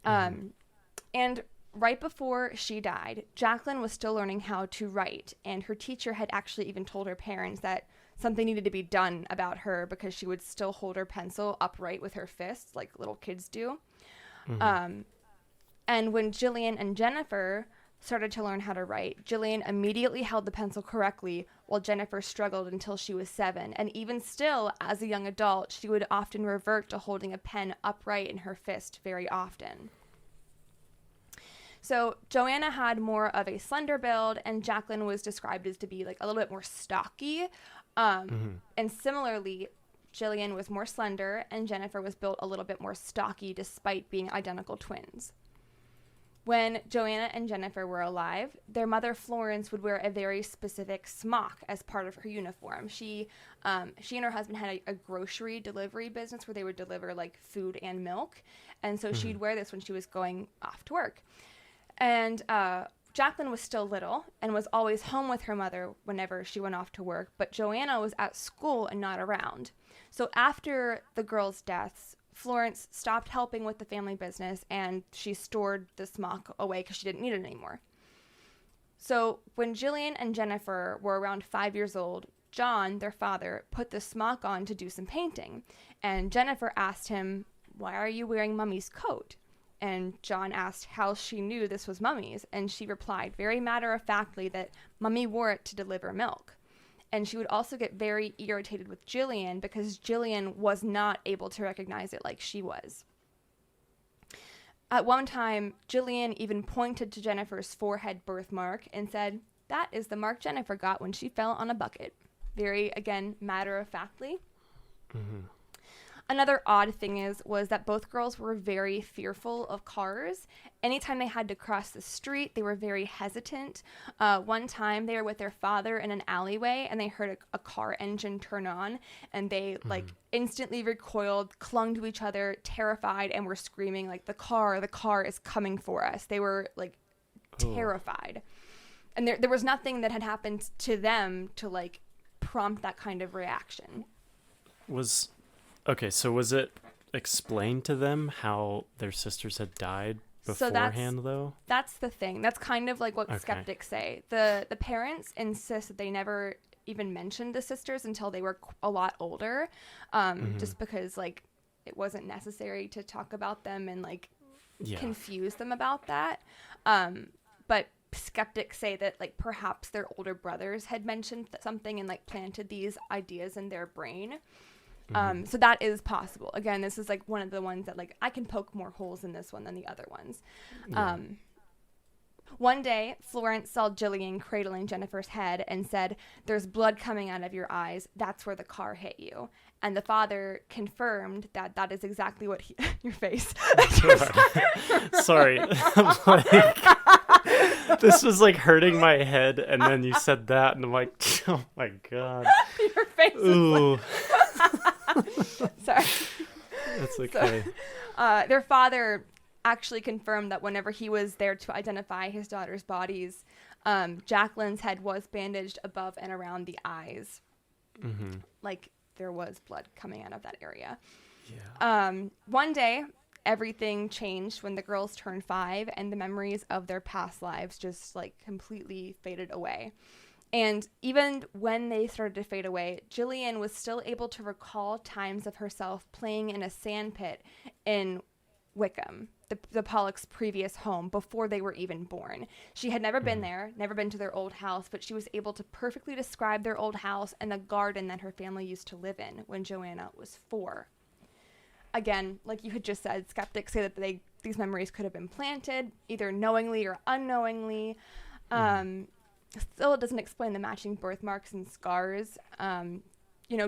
[SPEAKER 1] And right before she died, Jacqueline was still learning how to write, and her teacher had actually even told her parents that something needed to be done about her because she would still hold her pencil upright with her fists like little kids do. And when Jillian and Jennifer started to learn how to write, Jillian immediately held the pencil correctly while Jennifer struggled until she was 7. And even still, as a young adult, she would often revert to holding a pen upright in her fist very often. So Joanna had more of a slender build, and Jacqueline was described as to be like a little bit more stocky. And similarly, Jillian was more slender, and Jennifer was built a little bit more stocky despite being identical twins. When Joanna and Jennifer were alive, their mother Florence would wear a very specific smock as part of her uniform. She and her husband had a grocery delivery business where they would deliver like food and milk, and so she'd wear this when she was going off to work. And Jacqueline was still little and was always home with her mother whenever she went off to work, but Joanna was at school and not around. So after the girls' deaths, Florence stopped helping with the family business, and she stored the smock away because she didn't need it anymore. So when Jillian and Jennifer were around 5 years old, John, their father, put the smock on to do some painting. And Jennifer asked him, "Why are you wearing Mummy's coat?" And John asked how she knew this was Mummy's, and she replied very matter-of-factly that Mummy wore it to deliver milk. And she would also get very irritated with Jillian because Jillian was not able to recognize it like she was. At one time, Jillian even pointed to Jennifer's forehead birthmark and said, "That is the mark Jennifer got when she fell on a bucket." Very, again, matter-of-factly. Another odd thing was that both girls were very fearful of cars. Anytime they had to cross the street, they were very hesitant. One time they were with their father in an alleyway and they heard a car engine turn on, and they instantly recoiled, clung to each other, terrified, and were screaming like, the car is coming for us. They were like terrified. And there was nothing that had happened to them to like prompt that kind of reaction.
[SPEAKER 2] Okay, so was it explained to them how their sisters had died beforehand, though? That's
[SPEAKER 1] the thing. That's kind of like what skeptics say. The parents insist that they never even mentioned the sisters until they were a lot older, just because like it wasn't necessary to talk about them and like confuse them about that. But skeptics say that like perhaps their older brothers had mentioned something and like planted these ideas in their brain. So that is possible. Again, this is like one of the ones that like I can poke more holes in this one than the other ones. One day, Florence saw Jillian cradling Jennifer's head and said, "There's blood coming out of your eyes. That's where the car hit you." And the father confirmed that is exactly what your face.
[SPEAKER 2] Sorry. This was like hurting my head, and then you said that, and I'm like, oh my God.
[SPEAKER 1] Your face
[SPEAKER 2] Ooh.
[SPEAKER 1] Sorry.
[SPEAKER 2] That's okay.
[SPEAKER 1] So, their father actually confirmed that whenever he was there to identify his daughter's bodies, Jacqueline's head was bandaged above and around the eyes. Like there was blood coming out of that area. One day, everything changed when the girls turned 5 and the memories of their past lives just like completely faded away. And even when they started to fade away, Jillian was still able to recall times of herself playing in a sand pit in Wickham, the Pollocks' previous home, before they were even born. She had never been there, never been to their old house, but she was able to perfectly describe their old house and the garden that her family used to live in when Joanna was 4. again, like you had just said, skeptics say that these memories could have been planted either knowingly or unknowingly. Still, it doesn't explain the matching birthmarks and scars.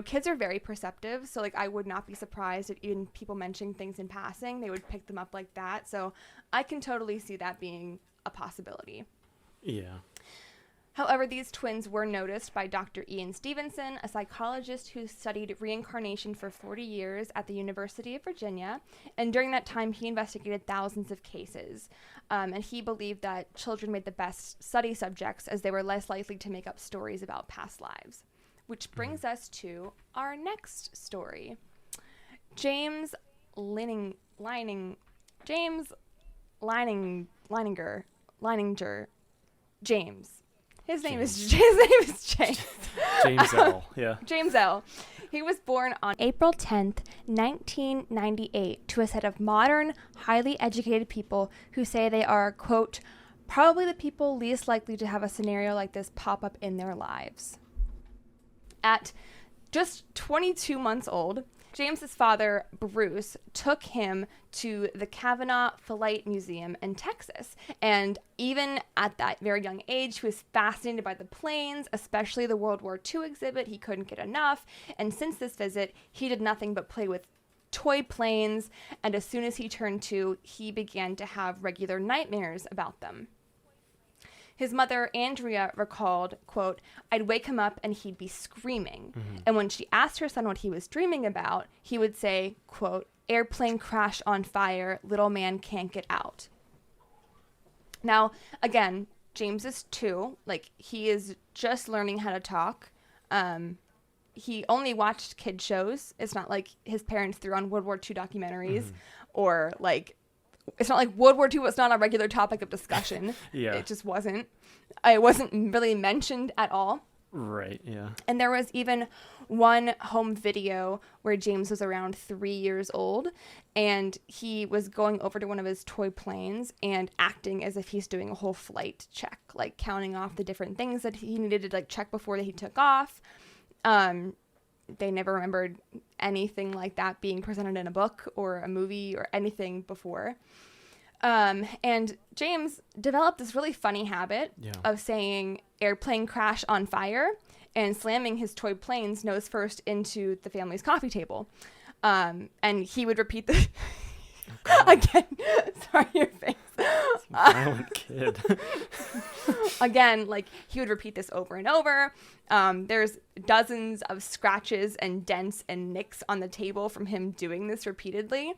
[SPEAKER 1] Kids are very perceptive, so like I would not be surprised if even people mentioning things in passing, they would pick them up like that. So I can totally see that being a possibility.
[SPEAKER 2] Yeah.
[SPEAKER 1] However, these twins were noticed by Dr. Ian Stevenson, a psychologist who studied reincarnation for 40 years at the University of Virginia. And during that time, he investigated thousands of cases. And he believed that children made the best study subjects as they were less likely to make up stories about past lives. Which brings us to our next story. James Leininger. James. His name is James.
[SPEAKER 2] James L. Yeah.
[SPEAKER 1] James L. He was born on April 10th, 1998, to a set of modern, highly educated people who say they are, quote, probably the people least likely to have a scenario like this pop up in their lives. At just 22 months old, James's father, Bruce, took him to the Kavanaugh Flight Museum in Texas. And even at that very young age, he was fascinated by the planes, especially the World War II exhibit. He couldn't get enough. And since this visit, he did nothing but play with toy planes. And as soon as he turned 2, he began to have regular nightmares about them. His mother, Andrea, recalled, quote, I'd wake him up and he'd be screaming. And when she asked her son what he was dreaming about, he would say, quote, airplane crash on fire, little man can't get out. Now, again, James is 2. Like, he is just learning how to talk. He only watched kid shows. It's not like his parents threw on World War II documentaries or, like, it's not like World War II was not a regular topic of discussion.
[SPEAKER 2] Yeah.
[SPEAKER 1] It just wasn't. It wasn't really mentioned at all.
[SPEAKER 2] Right, yeah.
[SPEAKER 1] And there was even one home video where James was around 3 years old, and he was going over to one of his toy planes and acting as if he's doing a whole flight check, like counting off the different things that he needed to like check before that he took off. They never remembered anything like that being presented in a book or a movie or anything before. And James developed this really funny habit of saying airplane crash on fire and slamming his toy plane's nose first into the family's coffee table. And he would repeat this again. Sorry, your face.
[SPEAKER 2] Violent kid.
[SPEAKER 1] Again, like he would repeat this over and over. There's dozens of scratches and dents and nicks on the table from him doing this repeatedly.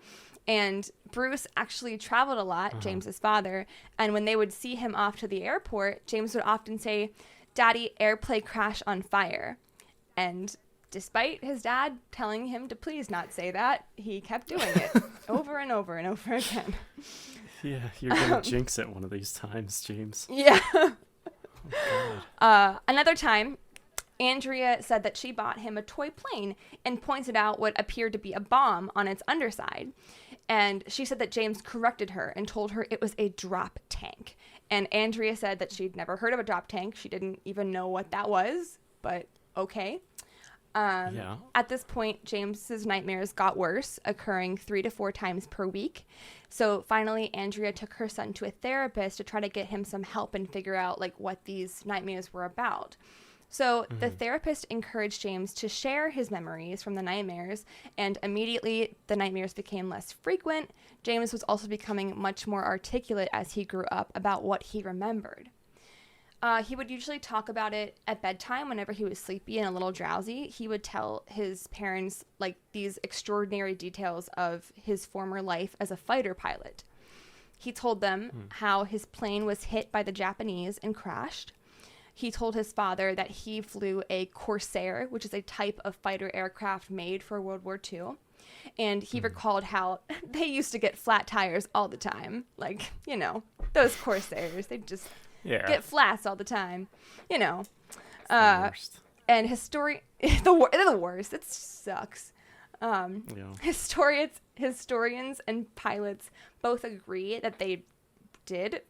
[SPEAKER 1] And Bruce actually traveled a lot, James's father. And when they would see him off to the airport, James would often say, Daddy, airplane crash on fire. And despite his dad telling him to please not say that, he kept doing it over and over and over again.
[SPEAKER 2] Yeah, you're going to jinx it one of these times, James.
[SPEAKER 1] Yeah.
[SPEAKER 2] Oh,
[SPEAKER 1] Another time, Andrea said that she bought him a toy plane and pointed out what appeared to be a bomb on its underside. And she said that James corrected her and told her it was a drop tank. And Andrea said that she'd never heard of a drop tank. She didn't even know what that was, but okay. At this point, James's nightmares got worse, occurring 3 to 4 times per week. So finally, Andrea took her son to a therapist to try to get him some help and figure out like what these nightmares were about. So the therapist encouraged James to share his memories from the nightmares, and immediately the nightmares became less frequent. James was also becoming much more articulate as he grew up about what he remembered. He would usually talk about it at bedtime whenever he was sleepy and a little drowsy. He would tell his parents like these extraordinary details of his former life as a fighter pilot. He told them how his plane was hit by the Japanese and crashed. He told his father that he flew a Corsair, which is a type of fighter aircraft made for World War II. And he recalled how they used to get flat tires all the time. Like, you know, those Corsairs, they just get flats all the time, you know.
[SPEAKER 2] The worst.
[SPEAKER 1] And they're the worst. It sucks. Historians and pilots both agree that they did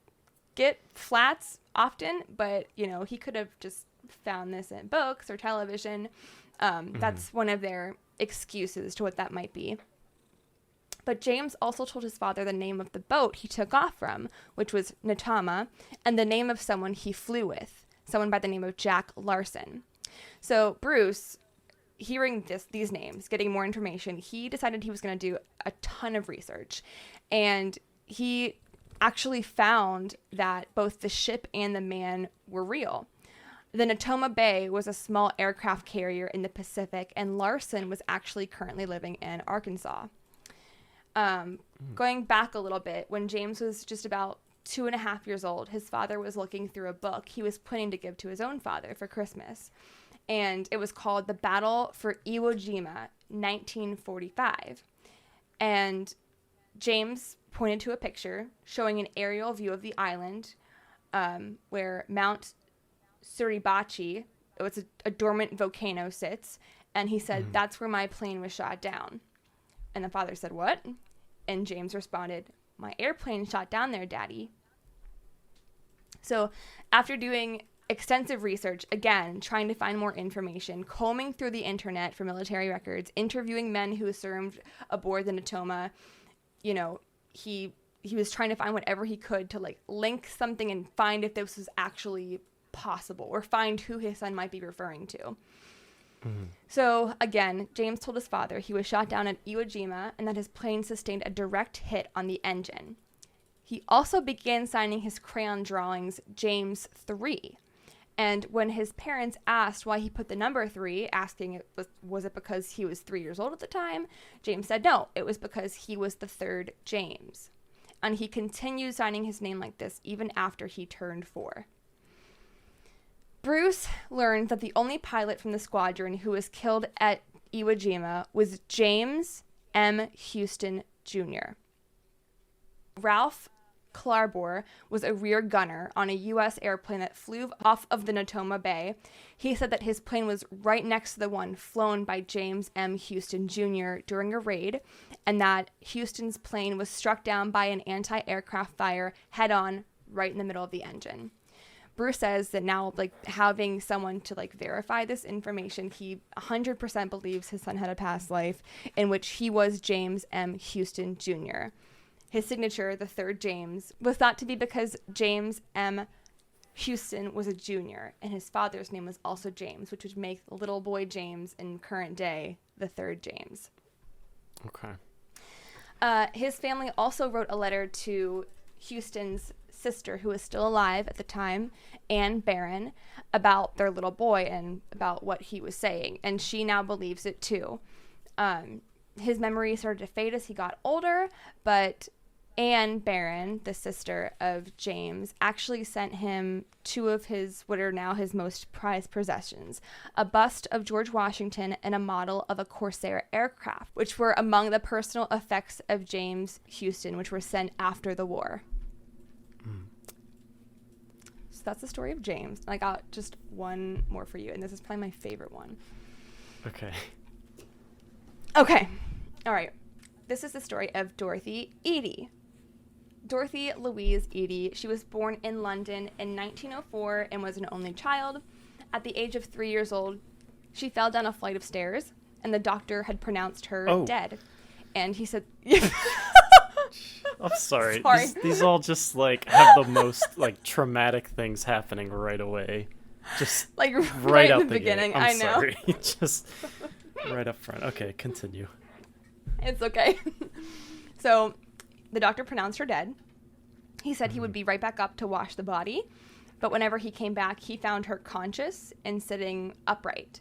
[SPEAKER 1] get flats often, but you know, he could have just found this in books or television. That's one of their excuses to what that might be. But James also told his father the name of the boat he took off from, which was Natama, and the name of someone he flew with, someone by the name of Jack Larson. So Bruce, hearing these names, getting more information, he decided he was going to do a ton of research. And he actually found that both the ship and the man were real. The Natoma Bay was a small aircraft carrier in the Pacific, and Larson was actually currently living in Arkansas. Going back a little bit, when James was just about 2.5 years old, his father was looking through a book he was planning to give to his own father for Christmas. And it was called The Battle for Iwo Jima, 1945. And James pointed to a picture showing an aerial view of the island where Mount Suribachi, it was a dormant volcano, sits. And he said, that's where my plane was shot down. And the father said, what? And James responded, my airplane shot down there, Daddy. So after doing extensive research, again, trying to find more information, combing through the internet for military records, interviewing men who served aboard the Natoma, you know, he was trying to find whatever he could to like link something and find if this was actually possible or find who his son might be referring to. So again, James told his father he was shot down at Iwo Jima and that his plane sustained a direct hit on the engine. He also began signing his crayon drawings James 3. And when his parents asked why he put the number 3, asking was it because he was 3 years old at the time, James said no, it was because he was the third James. And he continued signing his name like this even after he turned 4. Bruce learned that the only pilot from the squadron who was killed at Iwo Jima was James M. Houston Jr. Ralph Clarbor was a rear gunner on a U.S. airplane that flew off of the Natoma Bay. He said that his plane was right next to the one flown by James M. Houston Jr. during a raid, and that Houston's plane was struck down by an anti-aircraft fire head-on right in the middle of the engine. Bruce says that now, like, having someone to, like, verify this information, he 100% believes his son had a past life in which he was James M. Houston Jr. His signature, the third James, was thought to be because James M. Houston was a junior, and his father's name was also James, which would make little boy James in current day the third James.
[SPEAKER 2] Okay.
[SPEAKER 1] His family also wrote a letter to Houston's sister, who was still alive at the time, Anne Barron, about their little boy and about what he was saying, and she now believes it too. His memory started to fade as he got older, but Anne Barron, the sister of James, actually sent him 2 of what are now his most prized possessions, a bust of George Washington and a model of a Corsair aircraft, which were among the personal effects of James Houston, which were sent after the war. So that's the story of James. I got just one more for you, and this is probably my favorite one.
[SPEAKER 2] Okay.
[SPEAKER 1] All right. This is the story of Dorothy Eady. Dorothy Louise Eady. She was born in London in 1904 and was an only child. At the age of 3 years old, she fell down a flight of stairs, and the doctor had pronounced her dead. And he said...
[SPEAKER 2] I'm sorry. These all just, like, have the most, like, traumatic things happening right away. Just,
[SPEAKER 1] like, right
[SPEAKER 2] out
[SPEAKER 1] in the beginning.
[SPEAKER 2] I'm
[SPEAKER 1] I know.
[SPEAKER 2] Sorry. Just right up front. Okay, continue.
[SPEAKER 1] It's okay. So, the doctor pronounced her dead. He said he would be right back up to wash the body, but whenever he came back, he found her conscious and sitting upright.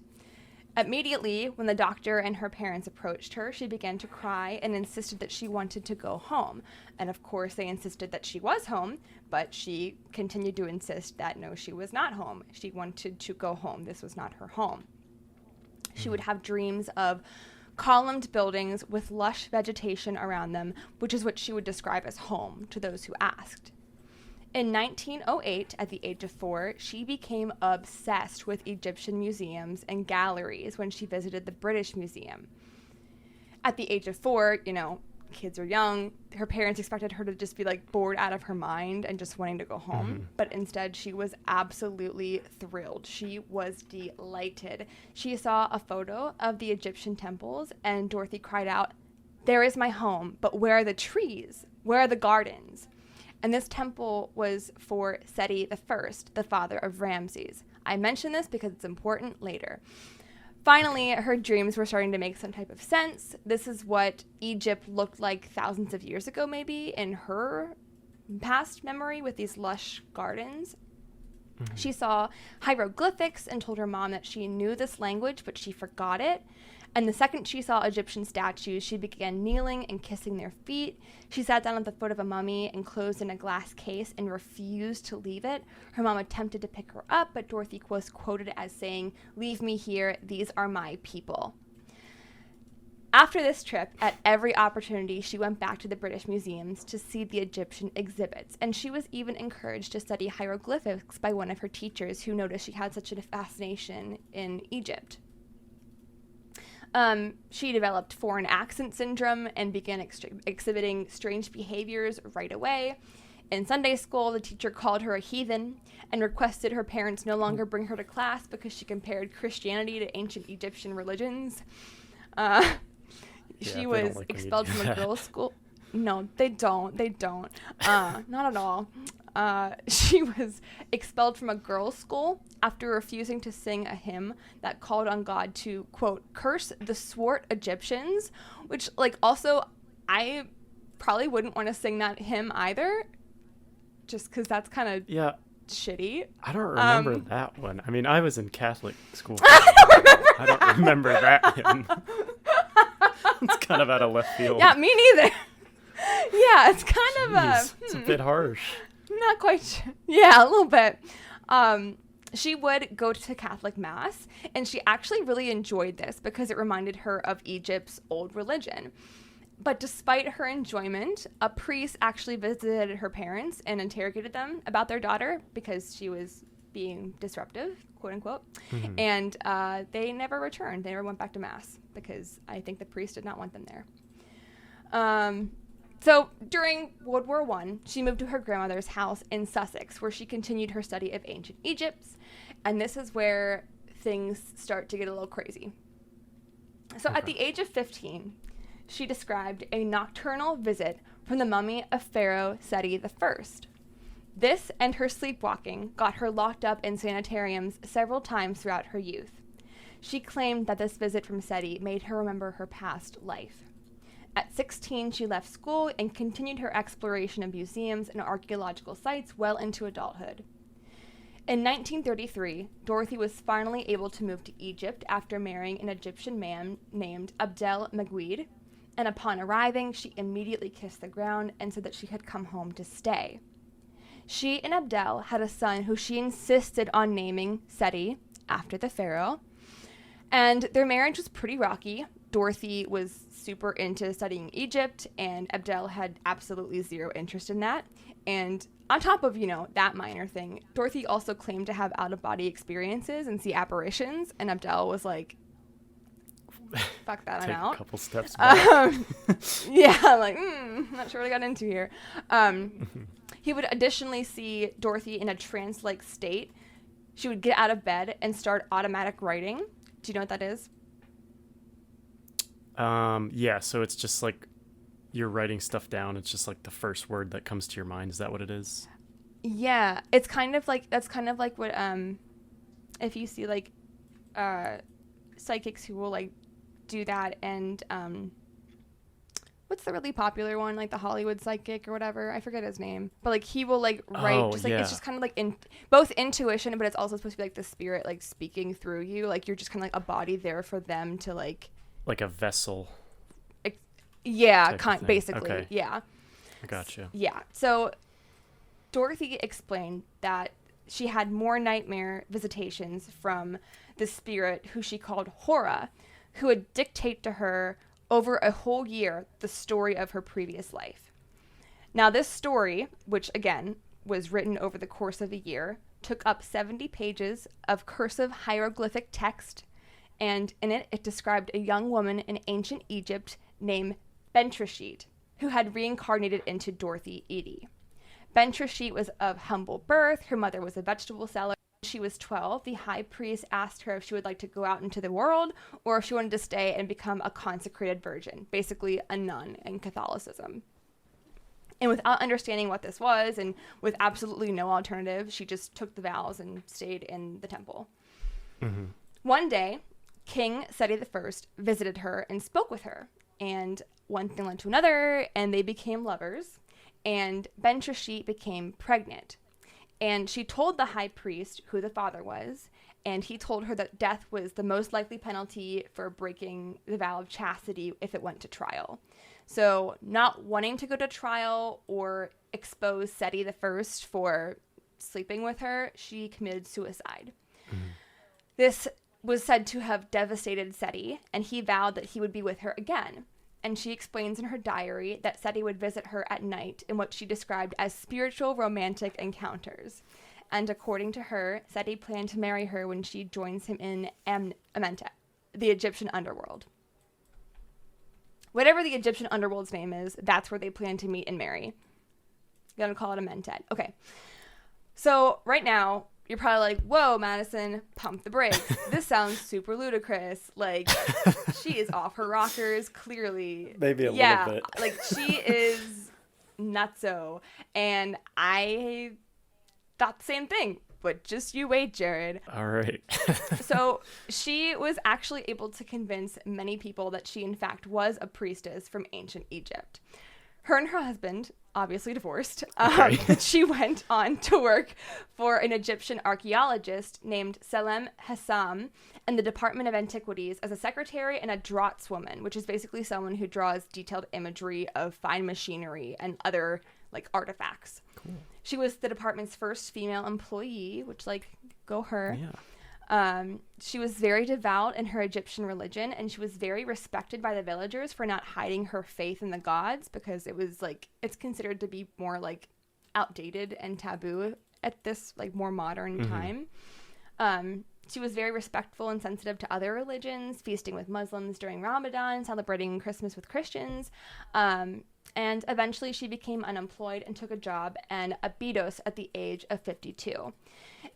[SPEAKER 1] Immediately, when the doctor and her parents approached her, she began to cry and insisted that she wanted to go home. And of course, they insisted that she was home, but she continued to insist that no, she was not home. She wanted to go home. This was not her home. She would have dreams of columned buildings with lush vegetation around them, which is what she would describe as home to those who asked. In 1908, at the age of 4, she became obsessed with Egyptian museums and galleries when she visited the British Museum. At the age of 4, you know, kids are young. Her parents expected her to just be, like, bored out of her mind and just wanting to go home. But instead, she was absolutely thrilled. She was delighted. She saw a photo of the Egyptian temples, and Dorothy cried out, There is my home, but where are the trees? Where are the gardens? And this temple was for Seti I, the father of Ramses. I mention this because it's important later. Finally, her dreams were starting to make some type of sense. This is what Egypt looked like thousands of years ago, maybe, in her past memory with these lush gardens. Mm-hmm. She saw hieroglyphics and told her mom that she knew this language, but she forgot it. And the second she saw Egyptian statues, she began kneeling and kissing their feet. She sat down at the foot of a mummy enclosed in a glass case and refused to leave it. Her mom attempted to pick her up, but Dorothy was quoted as saying, "Leave me here, these are my people." After this trip, at every opportunity, she went back to the British museums to see the Egyptian exhibits, and she was even encouraged to study hieroglyphics by one of her teachers who noticed she had such a fascination in Egypt. She developed foreign accent syndrome and began exhibiting strange behaviors right away. In Sunday school, the teacher called her a heathen and requested her parents no longer bring her to class because she compared Christianity to ancient Egyptian religions. She was expelled from a girls' school. No, they don't. Not at all. She was expelled from a girls' school after refusing to sing a hymn that called on God to, quote, curse the swart Egyptians, which, like, also, I probably wouldn't want to sing that hymn either, just because that's kind of shitty.
[SPEAKER 2] I don't remember that one. I mean, I was in Catholic school. I don't remember that hymn. It's kind of out of left field.
[SPEAKER 1] Yeah, me neither. Yeah, it's kind of
[SPEAKER 2] it's a bit harsh.
[SPEAKER 1] Not quite sure. Yeah, a little bit. She would go to Catholic Mass, and she actually really enjoyed this because it reminded her of Egypt's old religion. But despite her enjoyment, a priest actually visited her parents and interrogated them about their daughter because she was being disruptive, quote unquote. Mm-hmm. And they never returned. They never went back to Mass because I think the priest did not want them there. So during World War I, she moved to her grandmother's house in Sussex, where she continued her study of ancient Egypt. And this is where things start to get a little crazy. So at the age of 15, she described a nocturnal visit from the mummy of Pharaoh Seti I. This and her sleepwalking got her locked up in sanitariums several times throughout her youth. She claimed that this visit from Seti made her remember her past life. At 16, she left school and continued her exploration of museums and archaeological sites well into adulthood. In 1933, Dorothy was finally able to move to Egypt after marrying an Egyptian man named Abdel Meguid, and upon arriving, she immediately kissed the ground and said that she had come home to stay. She and Abdel had a son who she insisted on naming Seti, after the pharaoh, and their marriage was pretty rocky. Dorothy was super into studying Egypt, and Abdel had absolutely zero interest in that. And on top of, that minor thing, Dorothy also claimed to have out-of-body experiences and see apparitions, and Abdel was like, fuck that, I'm out.
[SPEAKER 2] A couple steps back.
[SPEAKER 1] Not sure what I got into here. He would additionally see Dorothy in a trance-like state. She would get out of bed and start automatic writing. Do you know what that is?
[SPEAKER 2] Yeah, so it's just like you're writing stuff down. It's just like the first word that comes to your mind. Is that what it is?
[SPEAKER 1] Yeah, it's kind of like, that's kind of like what, if you see like, psychics who will like do that, and, what's the really popular one, like the Hollywood psychic or whatever? I forget his name, but like he will like write, it's just kind of like in both intuition, but it's also supposed to be like the spirit like speaking through you, like you're just kind of like a body there for them to like
[SPEAKER 2] a vessel.
[SPEAKER 1] Basically.
[SPEAKER 2] Okay.
[SPEAKER 1] Yeah.
[SPEAKER 2] I gotcha.
[SPEAKER 1] Yeah. So Dorothy explained that she had more nightmare visitations from the spirit who she called Hora, who would dictate to her over a whole year the story of her previous life. Now, this story, which again was written over the course of a year, took up 70 pages of cursive hieroglyphic text, and in it described a young woman in ancient Egypt named Bentrashit, who had reincarnated into Dorothy Eady. Bentrashit was of humble birth. Her mother was a vegetable seller. she was 12, the high priest asked her if she would like to go out into the world or if she wanted to stay and become a consecrated virgin, basically a nun in Catholicism. And without understanding what this was and with absolutely no alternative, she just took the vows and stayed in the temple. Mm-hmm. One day, King Seti I visited her and spoke with her. And one thing led to another, and they became lovers. And Ben-Trishit became pregnant. And she told the high priest who the father was, and he told her that death was the most likely penalty for breaking the vow of chastity if it went to trial. So not wanting to go to trial or expose Seti I for sleeping with her, she committed suicide. Mm-hmm. This was said to have devastated Seti, and he vowed that he would be with her again. And she explains in her diary that Seti would visit her at night in what she described as spiritual romantic encounters. And according to her, Seti planned to marry her when she joins him in Amentet, the Egyptian underworld. Whatever the Egyptian underworld's name is, that's where they plan to meet and marry. You gotta call it Amentet. Okay. So right now, you're probably like, whoa, Madison, pump the brakes. This sounds super ludicrous. Like, she is off her rockers, clearly.
[SPEAKER 2] Maybe a little bit.
[SPEAKER 1] Like, she is nutso. And I thought the same thing. But just you wait, Jarod.
[SPEAKER 2] All right.
[SPEAKER 1] So she was actually able to convince many people that she, in fact, was a priestess from ancient Egypt. Her and her husband, obviously divorced, she went on to work for an Egyptian archaeologist named Selem Hassam in the Department of Antiquities as a secretary and a draughtswoman, which is basically someone who draws detailed imagery of fine machinery and other like artifacts. Cool. She was the department's first female employee, which like go her.
[SPEAKER 2] Yeah.
[SPEAKER 1] She was very devout in her Egyptian religion, and she was very respected by the villagers for not hiding her faith in the gods, because it was like, it's considered to be more like outdated and taboo at this like more modern time. She was very respectful and sensitive to other religions, feasting with Muslims during Ramadan, celebrating Christmas with Christians. And eventually she became unemployed and took a job in Abydos at the age of 52.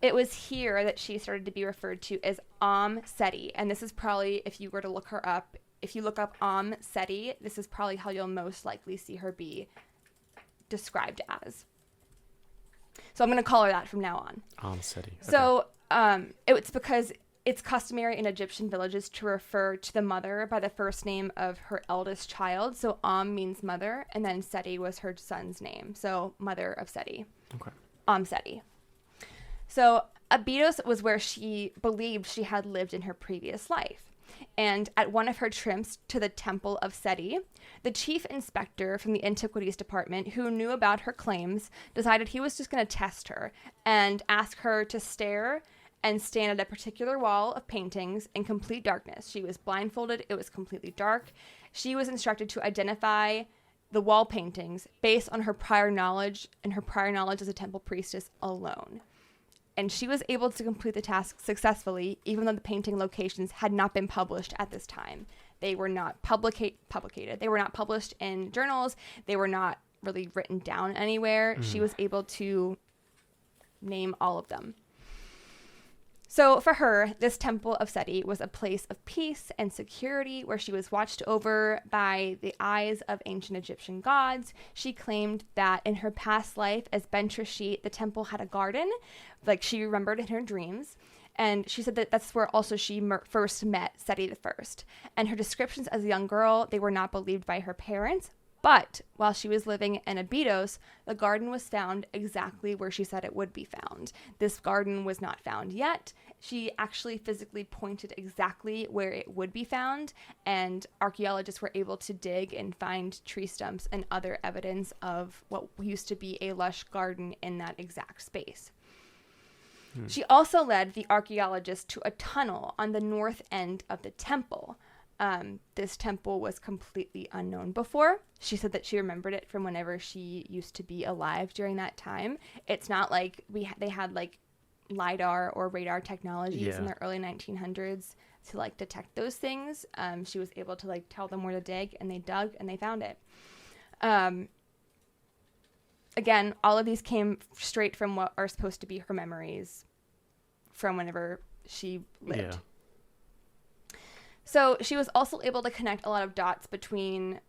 [SPEAKER 1] It was here that she started to be referred to as Seti. And this is probably, if you were to look her up, if you look up Seti, this is probably how you'll most likely see her be described as. So I'm going to call her that from now on.
[SPEAKER 2] Seti. Okay.
[SPEAKER 1] So it's because it's customary in Egyptian villages to refer to the mother by the first name of her eldest child. So means mother, and then Seti was her son's name. So mother of Seti.
[SPEAKER 2] Okay.
[SPEAKER 1] Seti. So Abydos was where she believed she had lived in her previous life. And at one of her trips to the temple of Seti, the chief inspector from the antiquities department, who knew about her claims, decided he was just going to test her and ask her to stare and stand at a particular wall of paintings in complete darkness. She was blindfolded. It was completely dark. She was instructed to identify the wall paintings based on her prior knowledge and her prior knowledge as a temple priestess alone. And she was able to complete the task successfully, even though the painting locations had not been published at this time. They were not publicated. They were not published in journals. They were not really written down anywhere. She was able to name all of them. So for her, this temple of Seti was a place of peace and security where she was watched over by the eyes of ancient Egyptian gods. She claimed that in her past life as Ben-Trishit, the temple had a garden, like she remembered in her dreams. And she said that that's where also she first met Seti I. And her descriptions as a young girl, they were not believed by her parents. But while she was living in Abydos, the garden was found exactly where she said it would be found. This garden was not found yet. She actually physically pointed exactly where it would be found, and archaeologists were able to dig and find tree stumps and other evidence of what used to be a lush garden in that exact space. She also led the archaeologists to a tunnel on the north end of the temple. This temple was completely unknown before. She said that she remembered it from whenever she used to be alive during that time. It's not like they had like LiDAR or radar technologies in the early 1900s to like detect those things. She was able to like tell them where to dig, and they dug and they found it. Again, all of these came straight from what are supposed to be her memories from whenever she lived.
[SPEAKER 2] Yeah.
[SPEAKER 1] So she was also able to connect a lot of dots between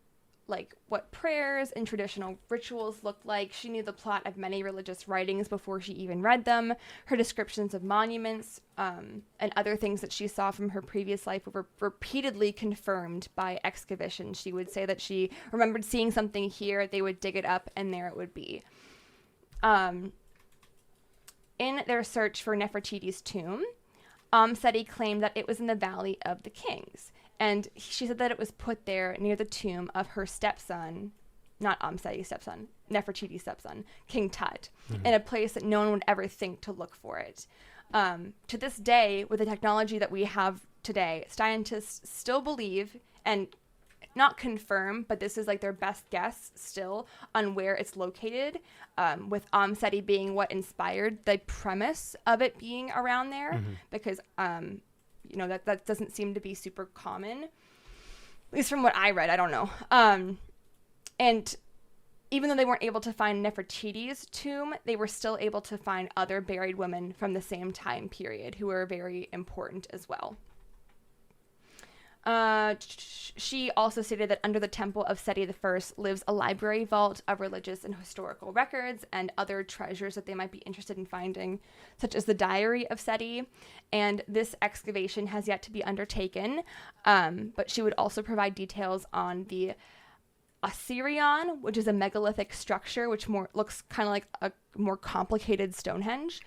[SPEAKER 1] like what prayers and traditional rituals looked like. She knew the plot of many religious writings before she even read them. Her descriptions of monuments and other things that she saw from her previous life were repeatedly confirmed by excavation. She would say that she remembered seeing something here, they would dig it up, and there it would be. In their search for Nefertiti's tomb, Seti claimed that it was in the Valley of the Kings. And she said that it was put there near the tomb of her stepson, not Seti's stepson, Nefertiti's stepson, King Tut, in a place that no one would ever think to look for it. To this day, with the technology that we have today, scientists still believe, and not confirm, but this is like their best guess still on where it's located, with Seti being what inspired the premise of it being around there, because that doesn't seem to be super common, at least from what I read. I don't know. And even though they weren't able to find Nefertiti's tomb, they were still able to find other buried women from the same time period who were very important as well. She also stated that under the temple of Seti I lives a library vault of religious and historical records and other treasures that they might be interested in finding, such as the diary of Seti. And this excavation has yet to be undertaken, but she would also provide details on the Assyrian, which is a megalithic structure which looks kind of like a more complicated Stonehenge,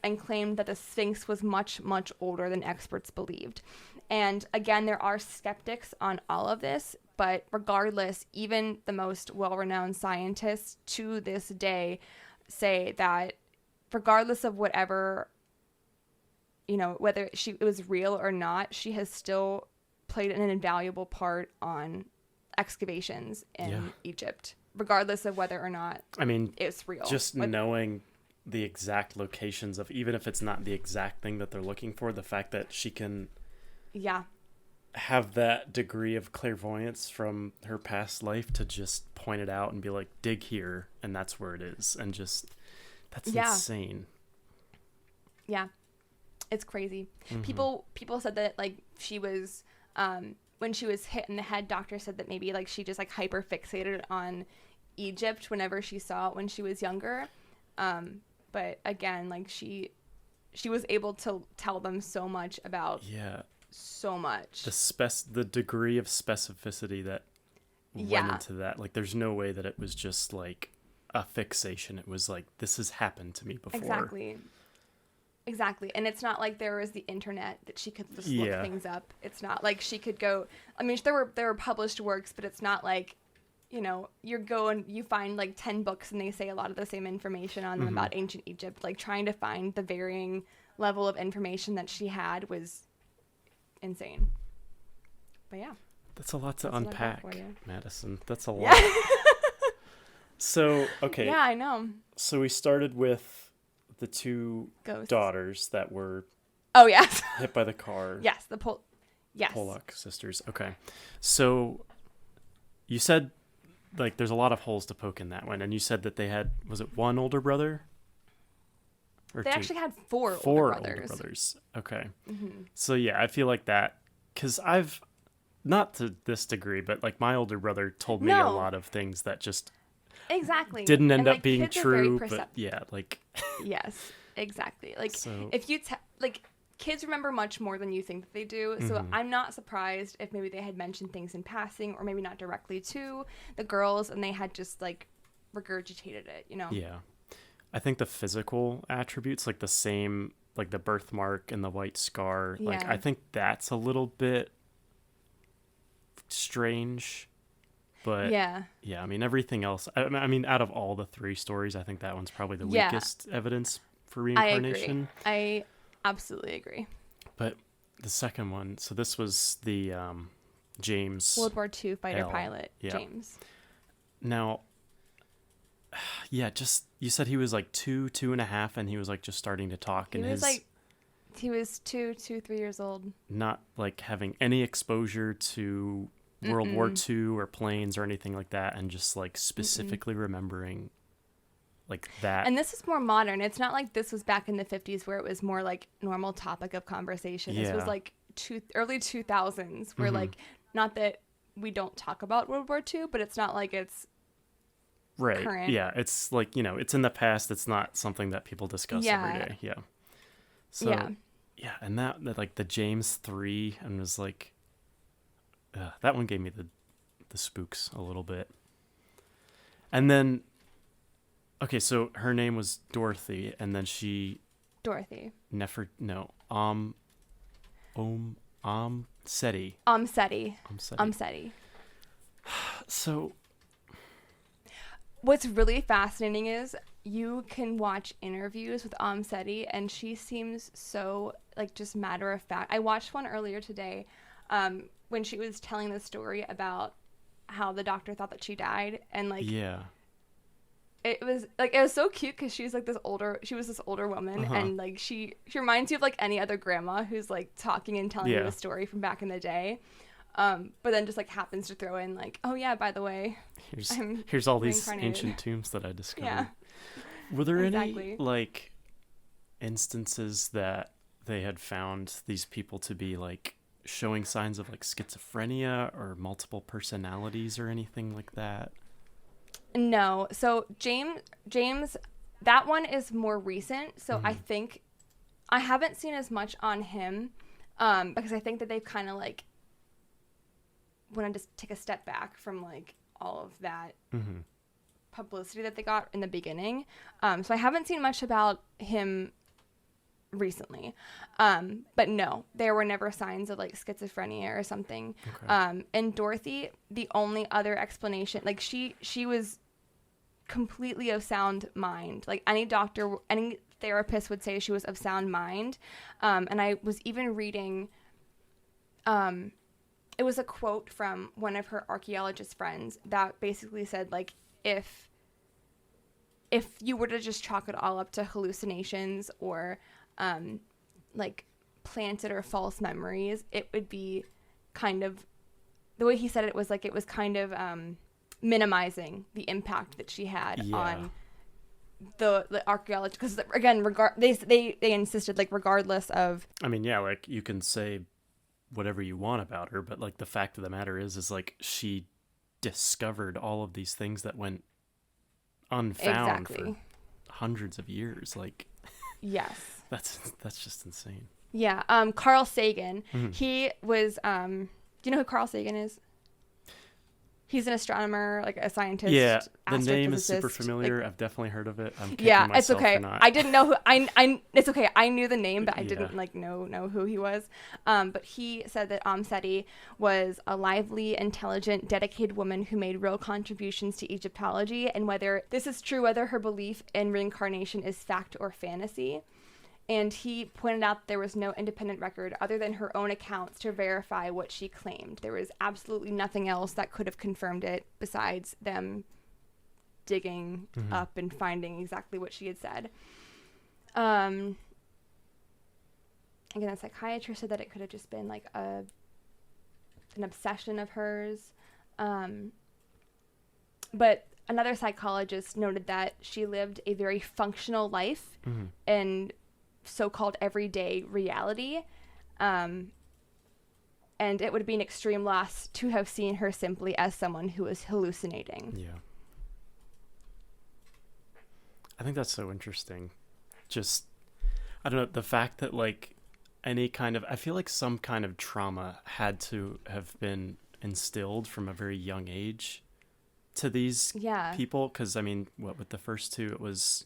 [SPEAKER 1] and claimed that the Sphinx was much, much older than experts believed. And again, there are skeptics on all of this, but regardless, even the most well-renowned scientists to this day say that regardless of whatever, whether it was real or not, she has still played an invaluable part on excavations in Egypt, regardless of whether or not it's real.
[SPEAKER 2] Just knowing the exact locations of, even if it's not the exact thing that they're looking for, the fact that she can have that degree of clairvoyance from her past life to just point it out and be like, dig here, and that's where it is, and just that's insane.
[SPEAKER 1] Yeah, it's crazy. People said that like she was when she was hit in the head, doctor said that maybe like she just like hyper fixated on Egypt whenever she saw it when she was younger, but again, like she was able to tell them so much about so much.
[SPEAKER 2] The degree of specificity that went into that. Like, there's no way that it was just like a fixation. It was like, this has happened to me before. Exactly. And it's not like there was the internet that she could just look things up. It's not like she could go, I mean, there were published works, but it's not like, you find like 10 books and they say a lot of the same information on them about ancient Egypt. Like, trying to find the varying level of information that she had was insane. But yeah, that's a lot to unpack, Madison. That's a lot. So okay,
[SPEAKER 1] I know.
[SPEAKER 2] So we started with the two daughters that were hit by the car.
[SPEAKER 1] The
[SPEAKER 2] Pollock sisters. Okay, so you said like there's a lot of holes to poke in that one, and you said that they had, was it one older brother?
[SPEAKER 1] They actually had four older brothers.
[SPEAKER 2] Okay. So yeah, I feel like that, because I've, not to this degree, but like my older brother told me a lot of things that just didn't end up being true. But yeah, like
[SPEAKER 1] yes, exactly. Like if you like, kids remember much more than you think that they do. So I'm not surprised if maybe they had mentioned things in passing, or maybe not directly to the girls, and they had just like regurgitated it.
[SPEAKER 2] Yeah. I think the physical attributes, like the same, like the birthmark and the white scar, like I think that's a little bit strange. But yeah, I mean, everything else, I mean, out of all the three stories, I think that one's probably the weakest evidence for reincarnation.
[SPEAKER 1] I absolutely agree.
[SPEAKER 2] But the second one, so this was the James
[SPEAKER 1] World War II fighter pilot, James.
[SPEAKER 2] Now, just, you said he was like 2.5, and he was like just starting to talk. He
[SPEAKER 1] was 3 years old.
[SPEAKER 2] Not like having any exposure to World War II or planes or anything like that, and just like specifically remembering like that.
[SPEAKER 1] And this is more modern. It's not like this was back in the 50s where it was more like normal topic of conversation. This was like early 2000s where like, not that we don't talk about World War II, but it's not like it's
[SPEAKER 2] right.
[SPEAKER 1] current.
[SPEAKER 2] Yeah, it's like, you know, it's in the past. It's not something that people discuss every day. Yeah. So yeah, and that like the James 3 and was like, that one gave me the spooks a little bit. And then, okay, so her name was Dorothy, and then
[SPEAKER 1] Dorothy.
[SPEAKER 2] Seti.
[SPEAKER 1] Seti.
[SPEAKER 2] So,
[SPEAKER 1] what's really fascinating is you can watch interviews with Seti, and she seems so like just matter of fact. I watched one earlier today, when she was telling the story about how the doctor thought that she died, and like it was so cute because she was this older woman, and like she reminds you of like any other grandma who's like talking and telling you a story from back in the day, but then just like happens to throw in like, oh yeah, by the way,
[SPEAKER 2] here's all these ancient tombs that I discovered. Were there any like instances that they had found these people to be like showing signs of like schizophrenia or multiple personalities or anything like that?
[SPEAKER 1] No. So James, that one is more recent. So I think I haven't seen as much on him, because I think that they've kind of like want to just take a step back from like all of that publicity that they got in the beginning. So I haven't seen much about him recently, but no, there were never signs of like schizophrenia or something. And Dorothy, the only other explanation, like she was completely of sound mind. Like any doctor, any therapist would say she was of sound mind. And I was even reading, it was a quote from one of her archaeologist friends that basically said like, if you were to just chalk it all up to hallucinations or like planted or false memories, it would be kind of, the way he said it was like it was kind of minimizing the impact that she had on the archaeology, because again, they insisted like regardless of,
[SPEAKER 2] I mean, yeah, like you can say whatever you want about her, but like the fact of the matter is like she discovered all of these things that went unfound for hundreds of years. Like,
[SPEAKER 1] yes,
[SPEAKER 2] that's just insane.
[SPEAKER 1] Yeah. Carl Sagan, he was, do you know who Carl Sagan is? He's an astronomer, like a scientist.
[SPEAKER 2] Yeah, the name is super familiar. I've definitely heard of it. I'm kicking myself
[SPEAKER 1] it's okay.
[SPEAKER 2] for not.
[SPEAKER 1] I didn't know who. It's okay. I knew the name, but I didn't like know who he was. But he said that Seti was a lively, intelligent, dedicated woman who made real contributions to Egyptology, and whether this is true, whether her belief in reincarnation is fact or fantasy. And he pointed out there was no independent record other than her own accounts to verify what she claimed. There was absolutely nothing else that could have confirmed it besides them digging up and finding exactly what she had said. Again, a psychiatrist said that it could have just been like an obsession of hers. But another psychologist noted that she lived a very functional life and so-called everyday reality, and it would be an extreme loss to have seen her simply as someone who was hallucinating.
[SPEAKER 2] Yeah, I think that's so interesting. Just, I don't know, the fact that like any kind of, I feel like some kind of trauma had to have been instilled from a very young age to these people, because I mean, with the first two, it was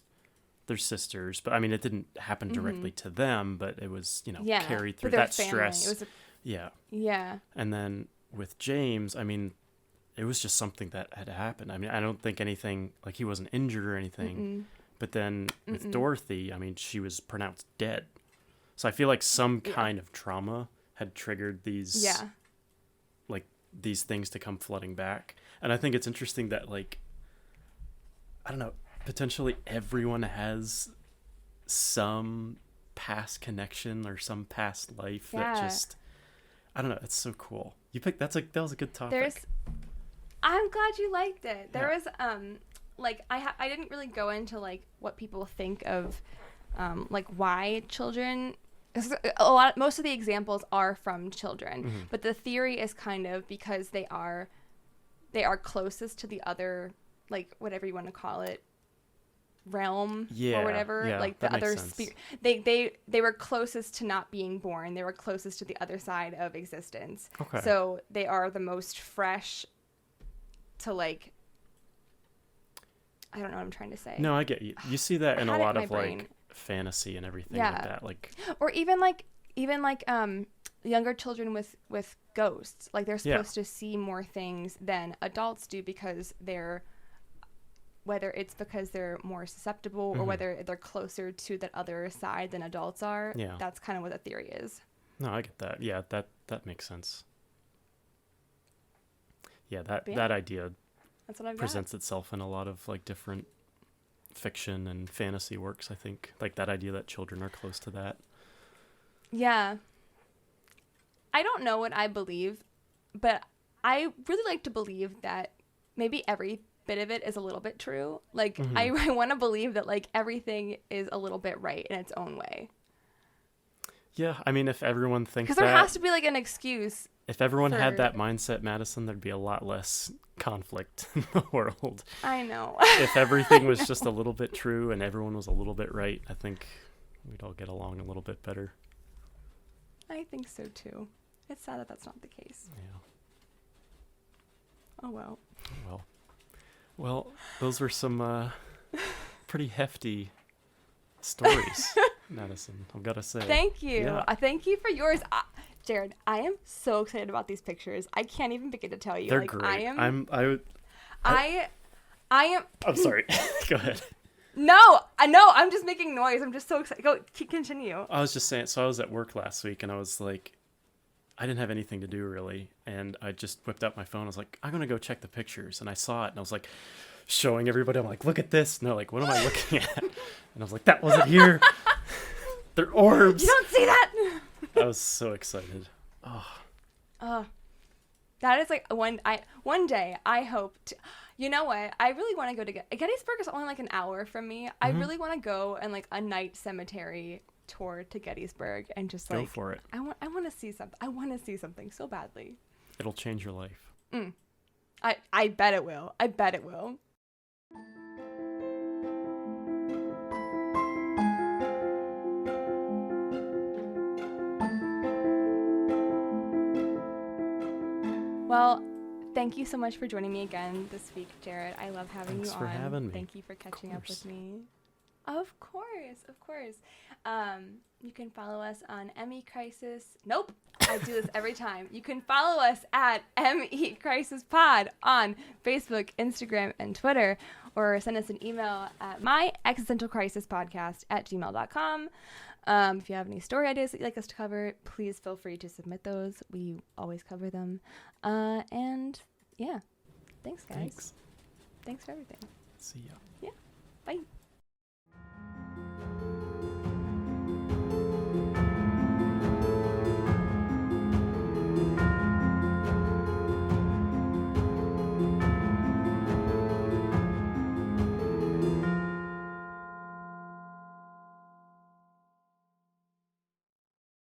[SPEAKER 2] their sisters, but I mean, it didn't happen directly to them, but it was, carried through that family. Stress.
[SPEAKER 1] It was
[SPEAKER 2] yeah. And then with James, I mean, it was just something that had happened. I mean, I don't think anything, like he wasn't injured or anything, but then with Dorothy, I mean, she was pronounced dead. So I feel like some kind of trauma had triggered these, like these things to come flooding back. And I think it's interesting that like, I don't know, potentially everyone has some past connection or some past life that just, I don't know, it's so cool. You picked, that was a good topic.
[SPEAKER 1] I'm glad you liked it. There was like I didn't really go into like what people think of like why children, most of the examples are from children,
[SPEAKER 2] Mm-hmm.
[SPEAKER 1] but the theory is kind of because they are closest to the other, like whatever you want to call it, realm or whatever, like the other spirit. They were closest to not being born. They were closest to the other side of existence.
[SPEAKER 2] Okay.
[SPEAKER 1] So they are the most fresh to like, I don't know what I'm trying to say.
[SPEAKER 2] No, I get you. You see that in a lot of
[SPEAKER 1] brain.
[SPEAKER 2] like fantasy and everything like that. Like,
[SPEAKER 1] or even like younger children with ghosts. Like they're supposed to see more things than adults do because they're, whether it's because they're more susceptible or whether they're closer to that other side than adults are.
[SPEAKER 2] Yeah.
[SPEAKER 1] That's kind of what the theory is.
[SPEAKER 2] No, I get that. Yeah, that makes sense. Yeah, that idea
[SPEAKER 1] That's what I've
[SPEAKER 2] presents itself in a lot of like different fiction and fantasy works, I think. Like that idea that children are close to that.
[SPEAKER 1] Yeah. I don't know what I believe, but I really like to believe that maybe every bit of it is a little bit true. Like I want to believe that like everything is a little bit right in its own way.
[SPEAKER 2] Yeah, I mean, if everyone thinks that,
[SPEAKER 1] because there has to be like an excuse.
[SPEAKER 2] If everyone had that mindset, Madison, there'd be a lot less conflict in the world.
[SPEAKER 1] I know.
[SPEAKER 2] If everything was just a little bit true and everyone was a little bit right, I think we'd all get along a little bit better.
[SPEAKER 1] I think so too. It's sad that that's not the case.
[SPEAKER 2] Yeah.
[SPEAKER 1] Oh well.
[SPEAKER 2] Well, those were some pretty hefty stories, Madison, I've got to say.
[SPEAKER 1] Thank you.
[SPEAKER 2] Yeah.
[SPEAKER 1] Thank you for yours. Jarod, I am so excited about these pictures. I can't even begin to tell you.
[SPEAKER 2] They're
[SPEAKER 1] like,
[SPEAKER 2] great.
[SPEAKER 1] I am.
[SPEAKER 2] I'm sorry. Go ahead.
[SPEAKER 1] No, I'm just making noise. I'm just so excited. Continue.
[SPEAKER 2] I was just saying, so I was at work last week and I was like, I didn't have anything to do really. And I just whipped out my phone. I was like, I'm going to go check the pictures. And I saw it and I was like, showing everybody. I'm like, look at this. And they're like, what am I looking at? And I was like, that wasn't here. They're orbs.
[SPEAKER 1] You don't see that?
[SPEAKER 2] I was so excited.
[SPEAKER 1] That is like one day I hope to, you know what? I really want to go to Gettysburg is only like an hour from me. I really want to go and like a night cemetery tour to Gettysburg and just like
[SPEAKER 2] go for it.
[SPEAKER 1] I want to see something. I want to see something so badly.
[SPEAKER 2] It'll change your life.
[SPEAKER 1] I bet it will. I bet it will. Well, thank you so much for joining me again this week, Jarod. I love having
[SPEAKER 2] Thanks
[SPEAKER 1] you on.
[SPEAKER 2] for having me.
[SPEAKER 1] Thank you for catching up with me. Of course. You can follow us on ME Crisis. Nope, I do this every time. You can follow us at ME Crisis Pod on Facebook, Instagram, and Twitter, or send us an email at myexistentialcrisispodcast@gmail.com. If you have any story ideas that you'd like us to cover, please feel free to submit those. We always cover them. And yeah, thanks guys. Thanks for everything.
[SPEAKER 2] See ya.
[SPEAKER 1] Yeah, bye.